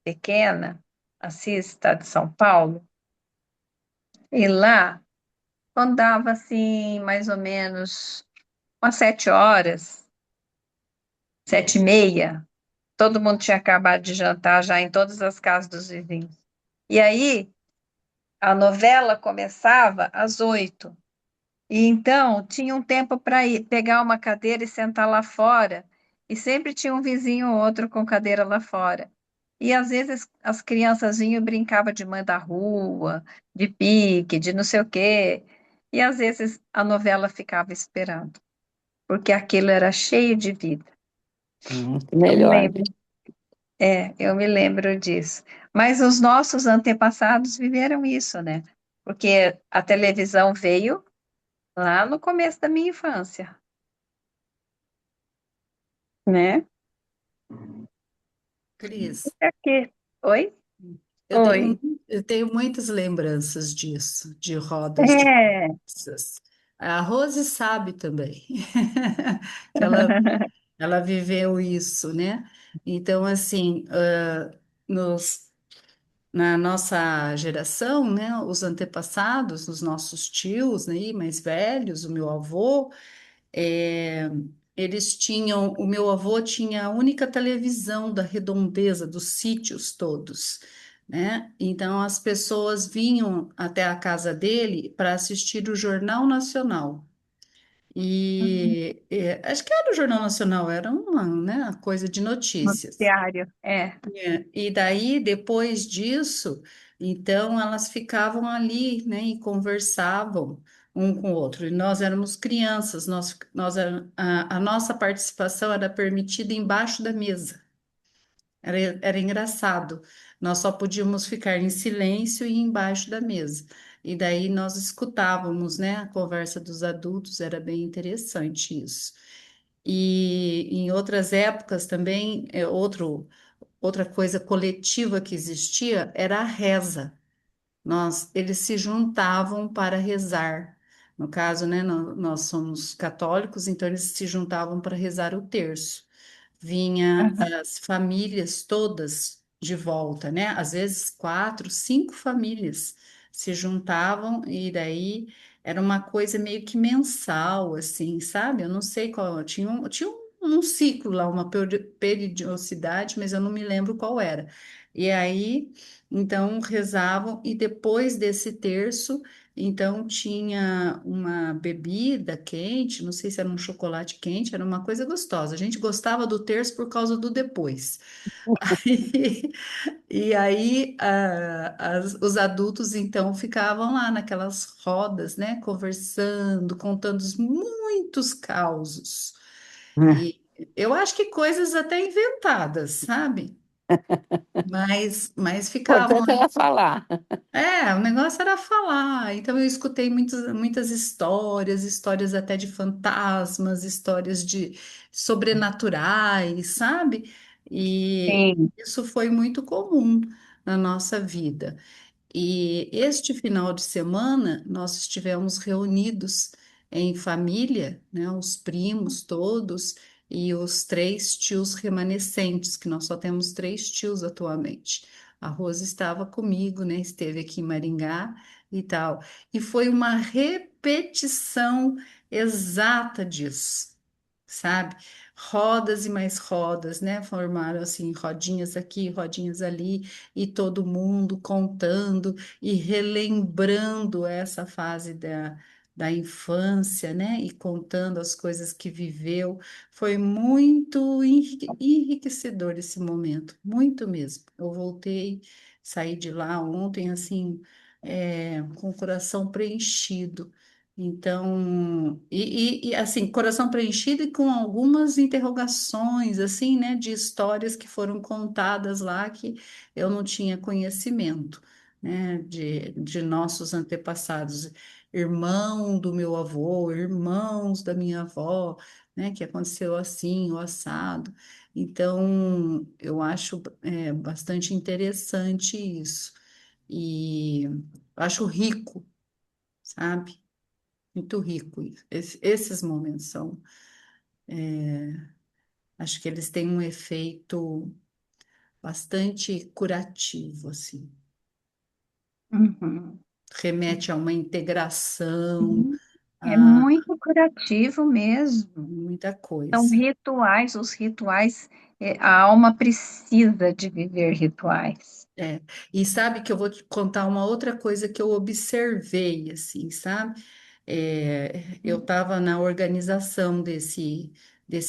pequena, Assis, estado de São Paulo, e lá, quando dava assim, mais ou menos umas 7 horas, 7h30, todo mundo tinha acabado de jantar já em todas as casas dos vizinhos. E aí, a novela começava às 8. E então tinha um tempo para ir pegar uma cadeira e sentar lá fora. E sempre tinha um vizinho ou outro com cadeira lá fora. E às vezes as crianças vinham e brincavam de mãe da rua, de pique, de não sei o quê. E às vezes a novela ficava esperando, porque aquilo era cheio de vida. Eu me Melhor, lembro, né? eu me lembro disso. Mas os nossos antepassados viveram isso, né? Porque a televisão veio lá no começo da minha infância, né? Cris, É que... Oi? eu tenho, Oi. eu tenho muitas lembranças disso, de rodas de É. conversas. A Rose sabe também, que ela viveu isso, né? Então, assim, na nossa geração, né, os antepassados, os nossos tios, né, mais velhos, o meu avô, é, eles tinham, o meu avô tinha a única televisão da redondeza dos sítios todos, né? Então as pessoas vinham até a casa dele para assistir o Jornal Nacional. Acho que era o Jornal Nacional, era uma, né, coisa de notícias. Noticiário. É. E daí, depois disso, então elas ficavam ali, né, e conversavam um com o outro. E nós éramos crianças, a nossa participação era permitida embaixo da mesa. Era engraçado. Nós só podíamos ficar em silêncio e embaixo da mesa. E daí nós escutávamos, né, a conversa dos adultos, era bem interessante isso. E em outras épocas também, outra coisa coletiva que existia era a reza. Eles se juntavam para rezar. No caso, né, nós somos católicos, então eles se juntavam para rezar o terço. Vinha Aham. as famílias todas de volta, né? Às vezes 4, 5 famílias se juntavam e daí era uma coisa meio que mensal, assim, sabe? Eu não sei qual, tinha um ciclo lá, uma periodicidade, mas eu não me lembro qual era. E aí, então, rezavam e depois desse terço, então tinha uma bebida quente, não sei se era um chocolate quente, era uma coisa gostosa. A gente gostava do terço por causa do depois. E aí os adultos então ficavam lá naquelas rodas, né, conversando, contando muitos causos. E eu acho que coisas até inventadas, sabe? Mas O ficavam. importante era falar. O negócio era falar. Então eu escutei muitas histórias, histórias até de fantasmas, histórias de sobrenaturais, sabe? E Sim. isso foi muito comum na nossa vida. E este final de semana nós estivemos reunidos em família, né, os primos todos e os 3 tios remanescentes, que nós só temos 3 tios atualmente. A Rosa estava comigo, né? Esteve aqui em Maringá e tal. E foi uma repetição exata disso, sabe? Rodas e mais rodas, né? Formaram assim rodinhas aqui, rodinhas ali, e todo mundo contando e relembrando essa fase da infância, né? E contando as coisas que viveu. Foi muito enriquecedor esse momento, muito mesmo. Eu voltei, saí de lá ontem, assim, com o coração preenchido. Então, assim, coração preenchido e com algumas interrogações, assim, né, de histórias que foram contadas lá que eu não tinha conhecimento, né, de nossos antepassados, irmão do meu avô, irmãos da minha avó, né, que aconteceu assim, o assado. Então, eu acho, bastante interessante isso. E eu acho rico, sabe? Muito rico. Esses momentos são, acho que eles têm um efeito bastante curativo, assim. Uhum. Remete a uma integração, Sim, é a muito curativo mesmo. muita São coisa. rituais, os rituais, a alma precisa de viver rituais. É. E sabe que eu vou te contar uma outra coisa que eu observei, assim, sabe? Eu estava na organização desse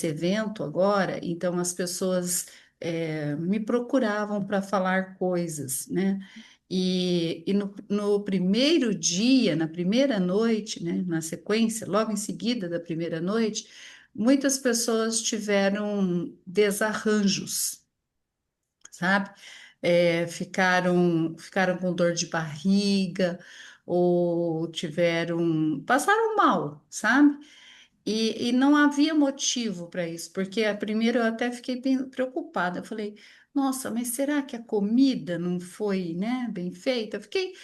evento agora, então as pessoas me procuravam para falar coisas, né? E no primeiro dia, na primeira noite, né, na sequência, logo em seguida da primeira noite, muitas pessoas tiveram desarranjos, sabe? Ficaram com dor de barriga ou passaram mal, sabe? E não havia motivo para isso, porque a primeira eu até fiquei bem preocupada. Eu falei, nossa, mas será que a comida não foi, né, bem feita? Fiquei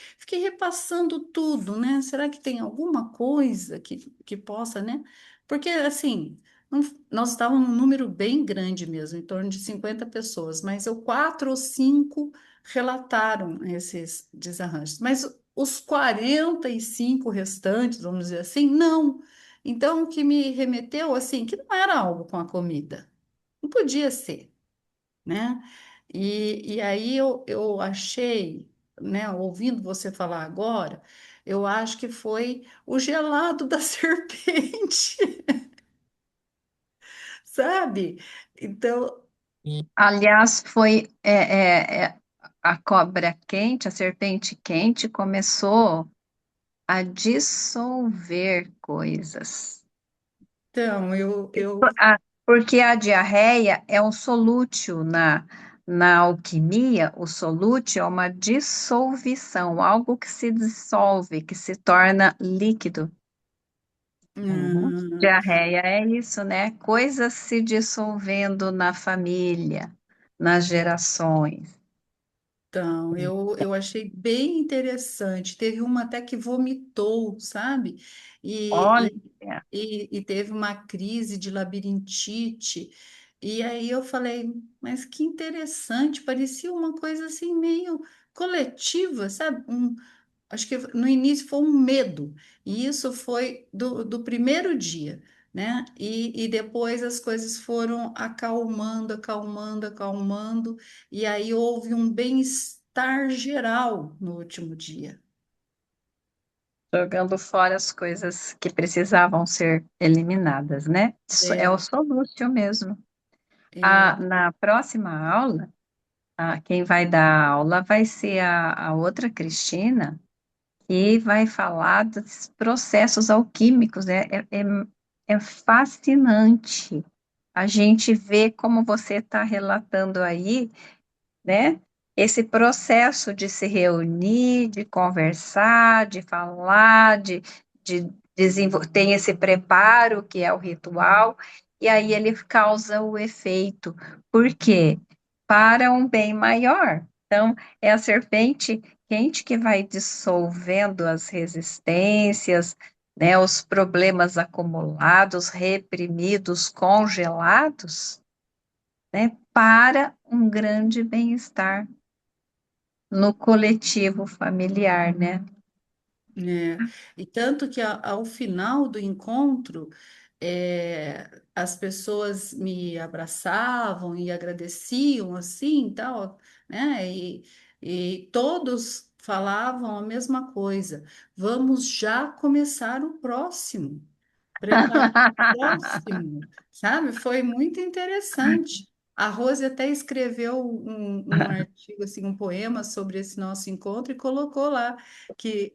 repassando tudo, né? Será que tem alguma coisa que possa, né? Porque, assim, não- nós estávamos num número bem grande mesmo, em torno de 50 pessoas, mas eu, quatro ou cinco relataram esses desarranjos. Mas os 45 restantes, vamos dizer assim, não. Então, o que me remeteu, assim, que não era algo com a comida. Não podia ser, né? E aí eu achei, né, ouvindo você falar agora, eu acho que foi o gelado da serpente, sabe? Então, Aliás, a cobra quente, a serpente quente, começou a dissolver coisas. eu Porque a diarreia é um solútil na alquimia, o solútil é uma dissolução, algo que se dissolve, que se torna líquido. Uhum. hum, Diarreia é isso, né? Coisas se dissolvendo na família, nas gerações. Então, eu achei bem interessante. Teve uma até que vomitou, sabe? Olha, E, e teve uma crise de labirintite. E aí eu falei, mas que interessante, parecia uma coisa assim meio coletiva, sabe? Acho que no início foi um medo, e isso foi do primeiro dia, né? E depois as coisas foram acalmando, acalmando, acalmando, e aí houve um bem-estar geral no último dia. jogando fora as coisas que precisavam ser eliminadas, né? Isso é o É, solúcio mesmo. é, Na próxima aula, quem vai dar a aula vai ser a outra Cristina, que vai falar dos processos alquímicos. É fascinante a gente ver como você está relatando aí, né? Esse processo de se reunir, de conversar, de falar, de desenvolver, tem esse preparo que é o ritual, e aí ele causa o efeito. Por quê? Para um bem maior. Então, é a serpente quente que vai dissolvendo as resistências, né, os problemas acumulados, reprimidos, congelados, né, para um grande bem-estar. no coletivo familiar, né? É, e tanto que ao final do encontro, as pessoas me abraçavam e agradeciam assim, tal, né? E todos falavam a mesma coisa. Vamos já começar o próximo. Preparar o próximo, sabe? Foi muito interessante. A Rose até escreveu um artigo, assim, um poema sobre esse nosso encontro e colocou lá que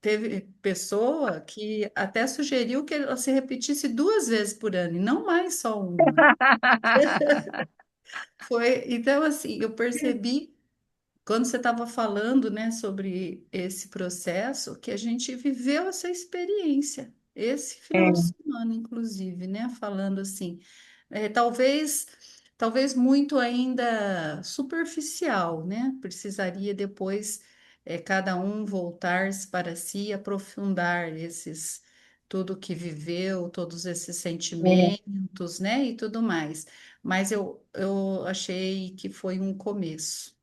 teve pessoa que até sugeriu que ela se repetisse 2 vezes por ano e não mais só uma. Foi, então, assim, eu percebi quando você estava falando, né, sobre esse processo, que a gente viveu essa experiência, esse final de É, semana, inclusive, né, falando assim, talvez muito ainda superficial, né, precisaria depois cada um voltar-se para si e aprofundar tudo que viveu, todos esses é. sentimentos, né, e tudo mais. Mas eu achei que foi um começo.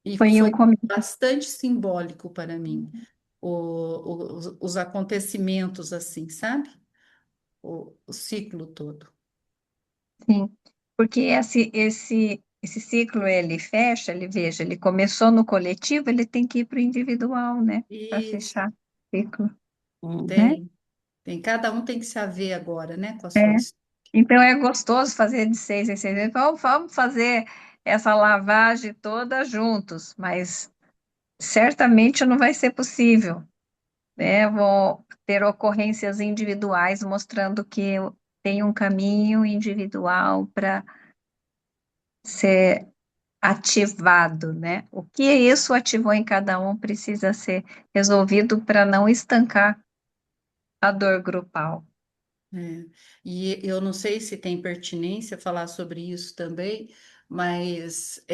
E Foi um foi começo, bastante simbólico para mim, os acontecimentos assim, sabe? O ciclo todo. sim. Porque esse ciclo ele fecha, ele veja, ele começou no coletivo, ele tem que ir para o individual, né? Para Isso, fechar o ciclo, né? tem. Cada um tem que se haver agora, né, com a É. sua história. Então é gostoso fazer de 6 em 6 meses. Então, vamos fazer essa lavagem toda juntos, mas certamente não vai ser possível, né? Vão ter ocorrências individuais mostrando que tem um caminho individual para ser ativado, né? O que isso ativou em cada um precisa ser resolvido para não estancar a dor grupal. É. E eu não sei se tem pertinência falar sobre isso também, mas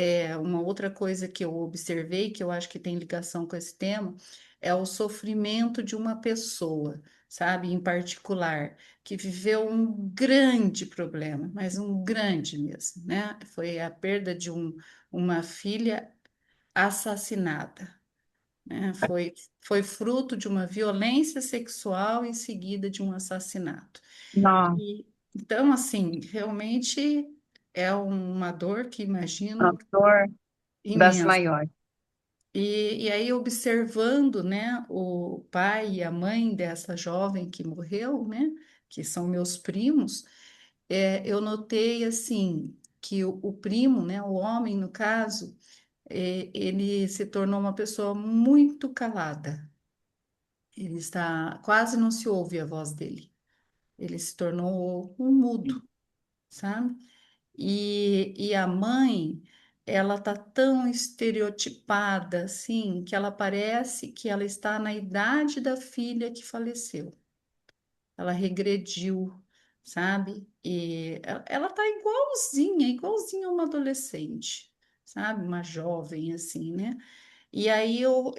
uma outra coisa que eu observei, que eu acho que tem ligação com esse tema, é o sofrimento de uma pessoa, sabe, em particular, que viveu um grande problema, mas um grande mesmo, né? Foi a perda de uma filha assassinada, né? Foi fruto de uma violência sexual em seguida de um assassinato. Não, Então, assim, realmente é uma dor que a imagino dor das imensa. maiores. E aí, observando, né, o pai e a mãe dessa jovem que morreu, né, que são meus primos, eu notei, assim, que o primo, né, o homem, no caso, ele se tornou uma pessoa muito calada. Ele está, quase não se ouve a voz dele. Ele se tornou um mudo, sabe? E a mãe, ela tá tão estereotipada assim, que ela parece que ela está na idade da filha que faleceu. Ela regrediu, sabe? E ela tá igualzinha a uma adolescente, sabe? Uma jovem assim, né? E aí eu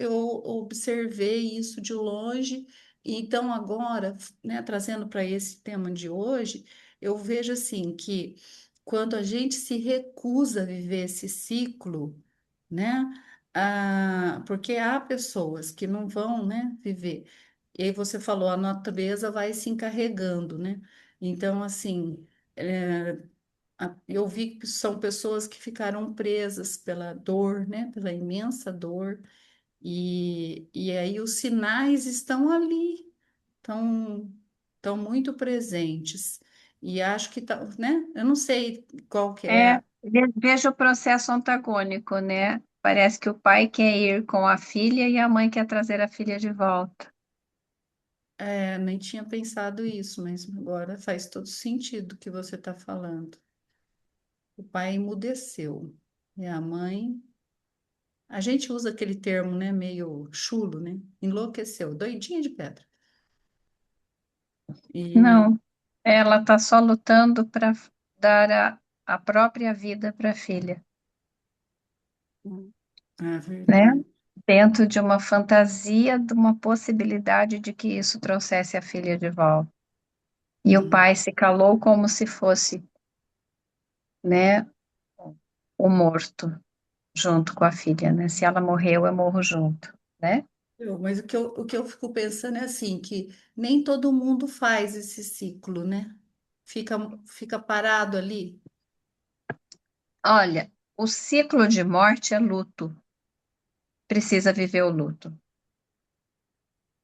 observei isso de longe, e então agora, né, trazendo para esse tema de hoje, eu vejo assim que quando a gente se recusa a viver esse ciclo, né, porque há pessoas que não vão, né, viver. E aí você falou, a natureza vai se encarregando, né? Então, assim, eu vi que são pessoas que ficaram presas pela dor, né, pela imensa dor, e aí os sinais estão ali, estão, estão muito presentes. E acho que tá, né? Eu não sei qual que é, Veja o processo antagônico, né? Parece que o pai quer ir com a filha e a mãe quer trazer a filha de volta. nem tinha pensado isso, mas agora faz todo sentido o que você está falando. O pai emudeceu e a mãe, a gente usa aquele termo, né, meio chulo, né? Enlouqueceu, doidinha de pedra. E Não, ela está só lutando para dar a própria vida para a filha, é né? verdade. Dentro de uma fantasia, de uma possibilidade de que isso trouxesse a filha de volta. E o pai se calou como se fosse, né, o morto, junto com a filha, né? Se ela morreu, eu morro junto, né? Mas o que eu fico pensando é assim, que nem todo mundo faz esse ciclo, né? Fica parado ali. Olha, o ciclo de morte é luto, precisa viver o luto,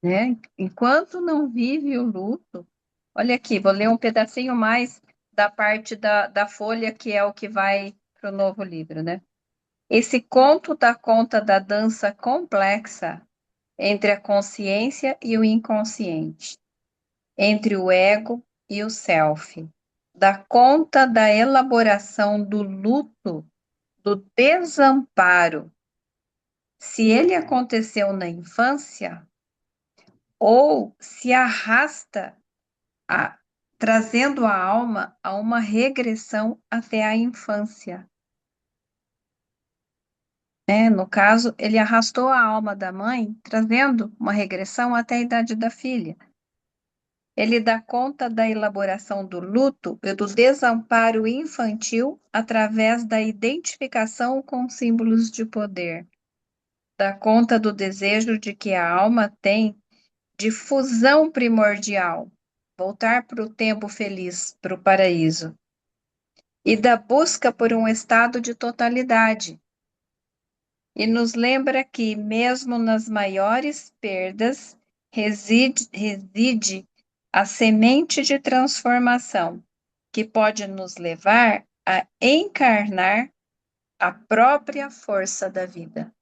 né? Enquanto não vive o luto, olha aqui, vou ler um pedacinho mais da parte da folha, que é o que vai para o novo livro, né? Esse conto dá conta da dança complexa entre a consciência e o inconsciente, entre o ego e o self. Dá conta da elaboração do luto, do desamparo, se ele aconteceu na infância ou se arrasta a- trazendo a alma a uma regressão até a infância. Né? No caso, ele arrastou a alma da mãe, trazendo uma regressão até a idade da filha. Ele dá conta da elaboração do luto e do desamparo infantil através da identificação com símbolos de poder. Dá conta do desejo de que a alma tem de fusão primordial, voltar para o tempo feliz, para o paraíso, e da busca por um estado de totalidade. E nos lembra que, mesmo nas maiores perdas, reside a semente de transformação, que pode nos levar a encarnar a própria força da vida.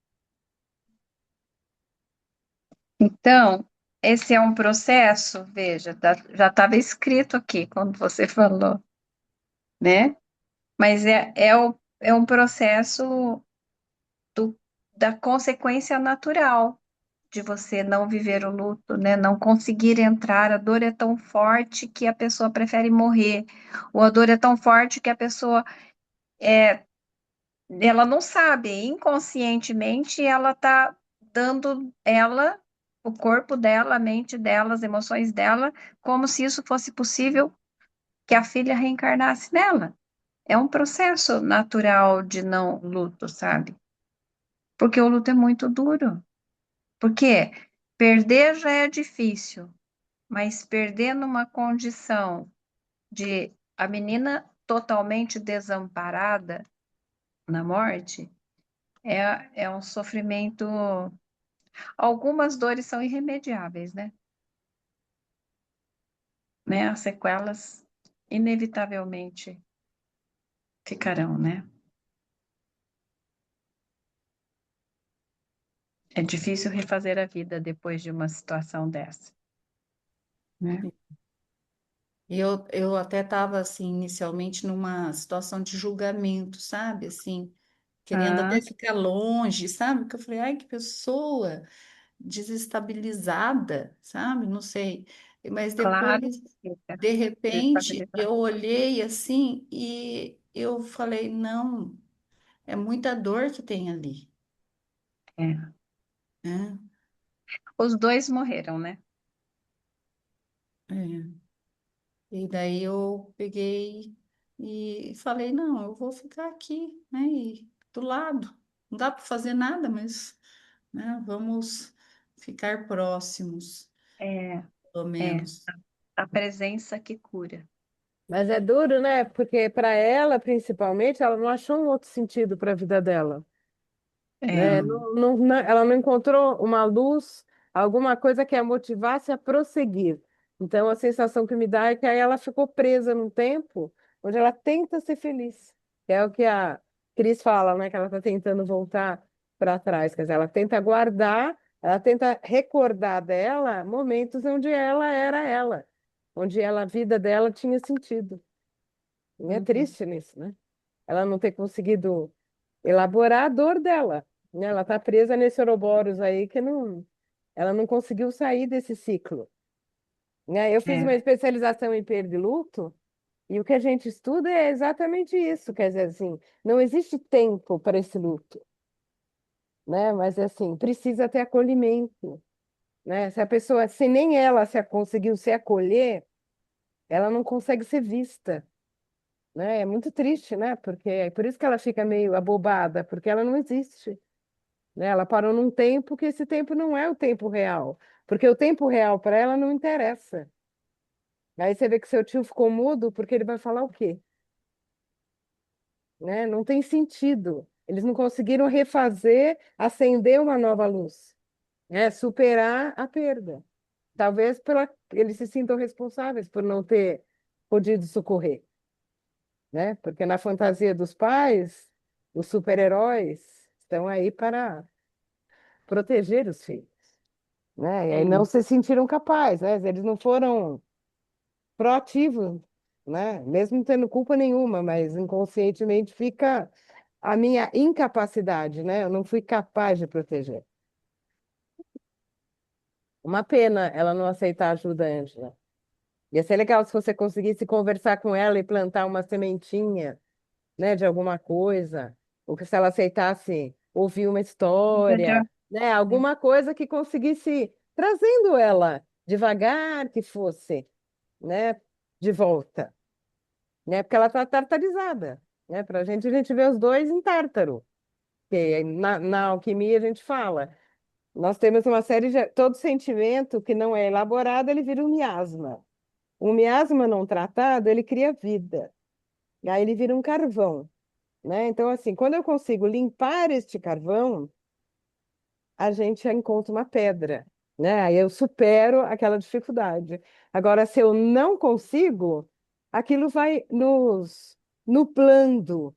Então, esse é um processo, veja, já estava escrito aqui quando você falou, né? Mas é um processo da consequência natural de você não viver o luto, né? Não conseguir entrar. A dor é tão forte que a pessoa prefere morrer, ou a dor é tão forte que a pessoa ela não sabe, inconscientemente ela está dando o corpo dela, a mente dela, as emoções dela, como se isso fosse possível que a filha reencarnasse nela. É um processo natural de não luto, sabe? Porque o luto é muito duro. Porque perder já é difícil, mas perder numa condição de a menina totalmente desamparada na morte é um sofrimento. Algumas dores são irremediáveis, né? As sequelas inevitavelmente ficarão, né? É difícil refazer a vida depois de uma situação dessa, né? E eu até estava, assim, inicialmente numa situação de julgamento, sabe? Assim, querendo Ah, até ficar longe, sabe? Porque eu falei, ai, que pessoa desestabilizada, sabe? Não sei. Mas claro depois, que fica de repente, desestabilizado. eu olhei assim e eu falei, não, é muita dor que tem ali, É. né? Os dois morreram, né? É. E daí eu peguei e falei, não, eu vou ficar aqui, né? E do lado. Não dá para fazer nada, mas, né, vamos ficar próximos, É, pelo é. menos. A presença que cura. Mas é duro, né? Porque para ela, principalmente, ela não achou um outro sentido para a vida dela, né? É, Ela não encontrou uma luz, alguma coisa que a motivasse a prosseguir. Então, a sensação que me dá é que aí ela ficou presa num tempo onde ela tenta ser feliz. Que é o que a Cris fala, né? Que ela está tentando voltar para trás. Quer dizer, ela tenta guardar, ela tenta recordar dela momentos onde ela era ela, onde a vida dela tinha sentido. E é uhum, triste nisso, né? Ela não ter conseguido elaborar a dor dela, né? Ela está presa nesse Ouroboros aí que não, ela não conseguiu sair desse ciclo, né? Eu fiz uma é, especialização em perda e luto e o que a gente estuda é exatamente isso, quer dizer assim, não existe tempo para esse luto, né? Mas assim, precisa ter acolhimento, né? Se a pessoa, se nem ela conseguiu se acolher, ela não consegue ser vista. né? É muito triste, né? Porque é por isso que ela fica meio abobada, porque ela não existe, né? Ela parou num tempo que esse tempo não é o tempo real, porque o tempo real para ela não interessa. Aí você vê que seu tio ficou mudo porque ele vai falar o quê? Né? Não tem sentido. Eles não conseguiram refazer, acender uma nova luz, né? Superar a perda. Talvez eles se sintam responsáveis por não ter podido socorrer, né? Porque na fantasia dos pais, os super-heróis estão aí para proteger os filhos, né? E aí não Sim. se sentiram capazes, né? Eles não foram proativos, né? Mesmo tendo culpa nenhuma, mas inconscientemente fica a minha incapacidade, né? Eu não fui capaz de proteger. Uma pena ela não aceitar ajuda, Ângela. Ia ser legal se você conseguisse conversar com ela e plantar uma sementinha, né, de alguma coisa, ou que se ela aceitasse ouvir uma Eu já- história, né, alguma coisa que conseguisse trazendo ela devagar que fosse, né, de volta, né, porque ela está tartarizada, né, para a gente vê os dois em tártaro, que na alquimia a gente fala, nós temos uma série de todo sentimento que não é elaborado, ele vira um miasma. Um miasma não tratado, ele cria vida. E aí ele vira um carvão, né? Então, assim, quando eu consigo limpar este carvão, a gente encontra uma pedra, né? Aí eu supero aquela dificuldade. Agora, se eu não consigo, aquilo vai nos nublando.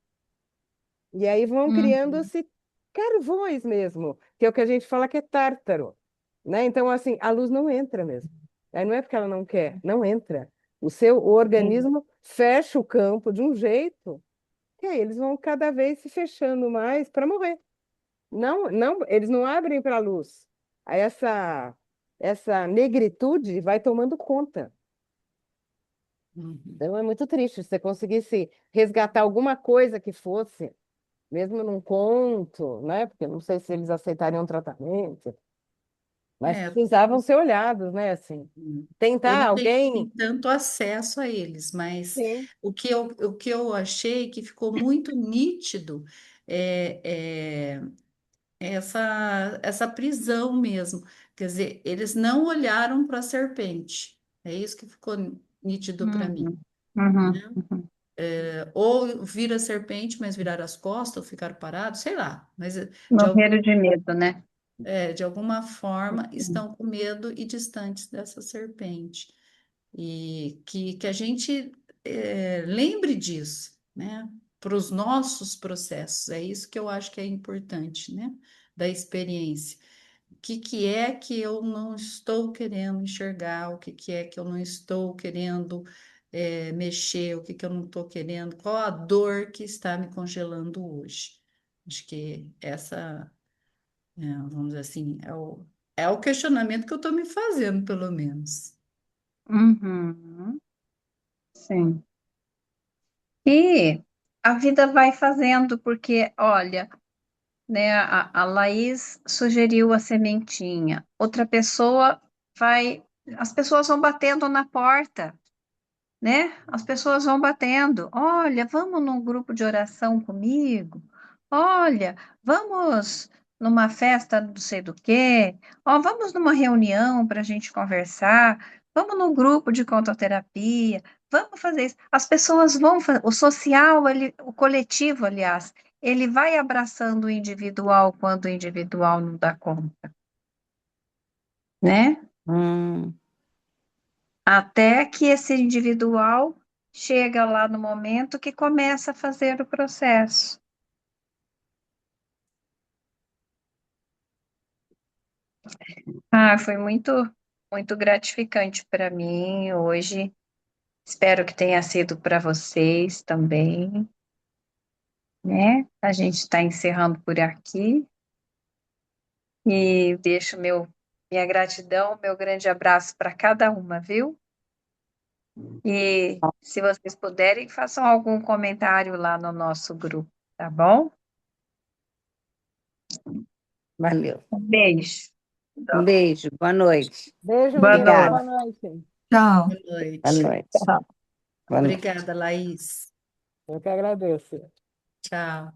E aí vão Uhum. criando-se carvões mesmo, que é o que a gente fala que é tártaro, né? Então, assim, a luz não entra mesmo. Aí não é porque ela não quer, não entra. O Sim. organismo fecha o campo de um jeito que aí eles vão cada vez se fechando mais para morrer. Não, não, eles não abrem para a luz. Aí essa negritude vai tomando conta. Uhum. Então é muito triste se você conseguisse resgatar alguma coisa que fosse, mesmo num conto, né? Porque não sei se eles aceitariam um tratamento, mas É, precisavam ser olhados, né? Assim, eu tentar não tenho assim, alguém. tanto acesso a eles, mas Sim. o que eu achei que ficou muito nítido é essa prisão mesmo. Quer dizer, eles não olharam para a serpente. É isso que ficou nítido para mim, Uhum. Uhum. né? Uhum. Ou vira serpente, mas viraram as costas, ou ficaram parados, sei lá. Mas Morreram de medo, né? de alguma forma estão com medo e distantes dessa serpente. E que a gente lembre disso, né? Para os nossos processos. É isso que eu acho que é importante, né? Da experiência. O que que é que eu não estou querendo enxergar? O que que é que eu não estou querendo mexer? O que que eu não estou querendo? Qual a dor que está me congelando hoje? Acho que essa, vamos dizer assim, é o questionamento que eu estou me fazendo, pelo menos. Uhum. Sim. E a vida vai fazendo, porque, olha, né, a Laís sugeriu a sementinha, outra pessoa vai, as pessoas vão batendo na porta, né? As pessoas vão batendo. Olha, vamos num grupo de oração comigo. Olha, vamos numa festa não sei do quê. Ó, vamos numa reunião para a gente conversar. Vamos num grupo de contoterapia. Vamos fazer isso. As pessoas vão, o social, o coletivo, aliás, ele vai abraçando o individual quando o individual não dá conta, né? Hum, Até que esse individual chega lá no momento que começa a fazer o processo. Ah, foi muito, muito gratificante para mim hoje. Espero que tenha sido para vocês também, né? A gente está encerrando por aqui e deixo minha gratidão, meu grande abraço para cada uma, viu? E se vocês puderem, façam algum comentário lá no nosso grupo, tá bom? valeu. Um beijo. Um beijo, boa noite. Beijo, Boa meninas. Obrigada. Boa noite. noite. Tchau. Boa Boa noite. noite. Boa noite. Obrigada, Laís. Eu que agradeço. Tchau.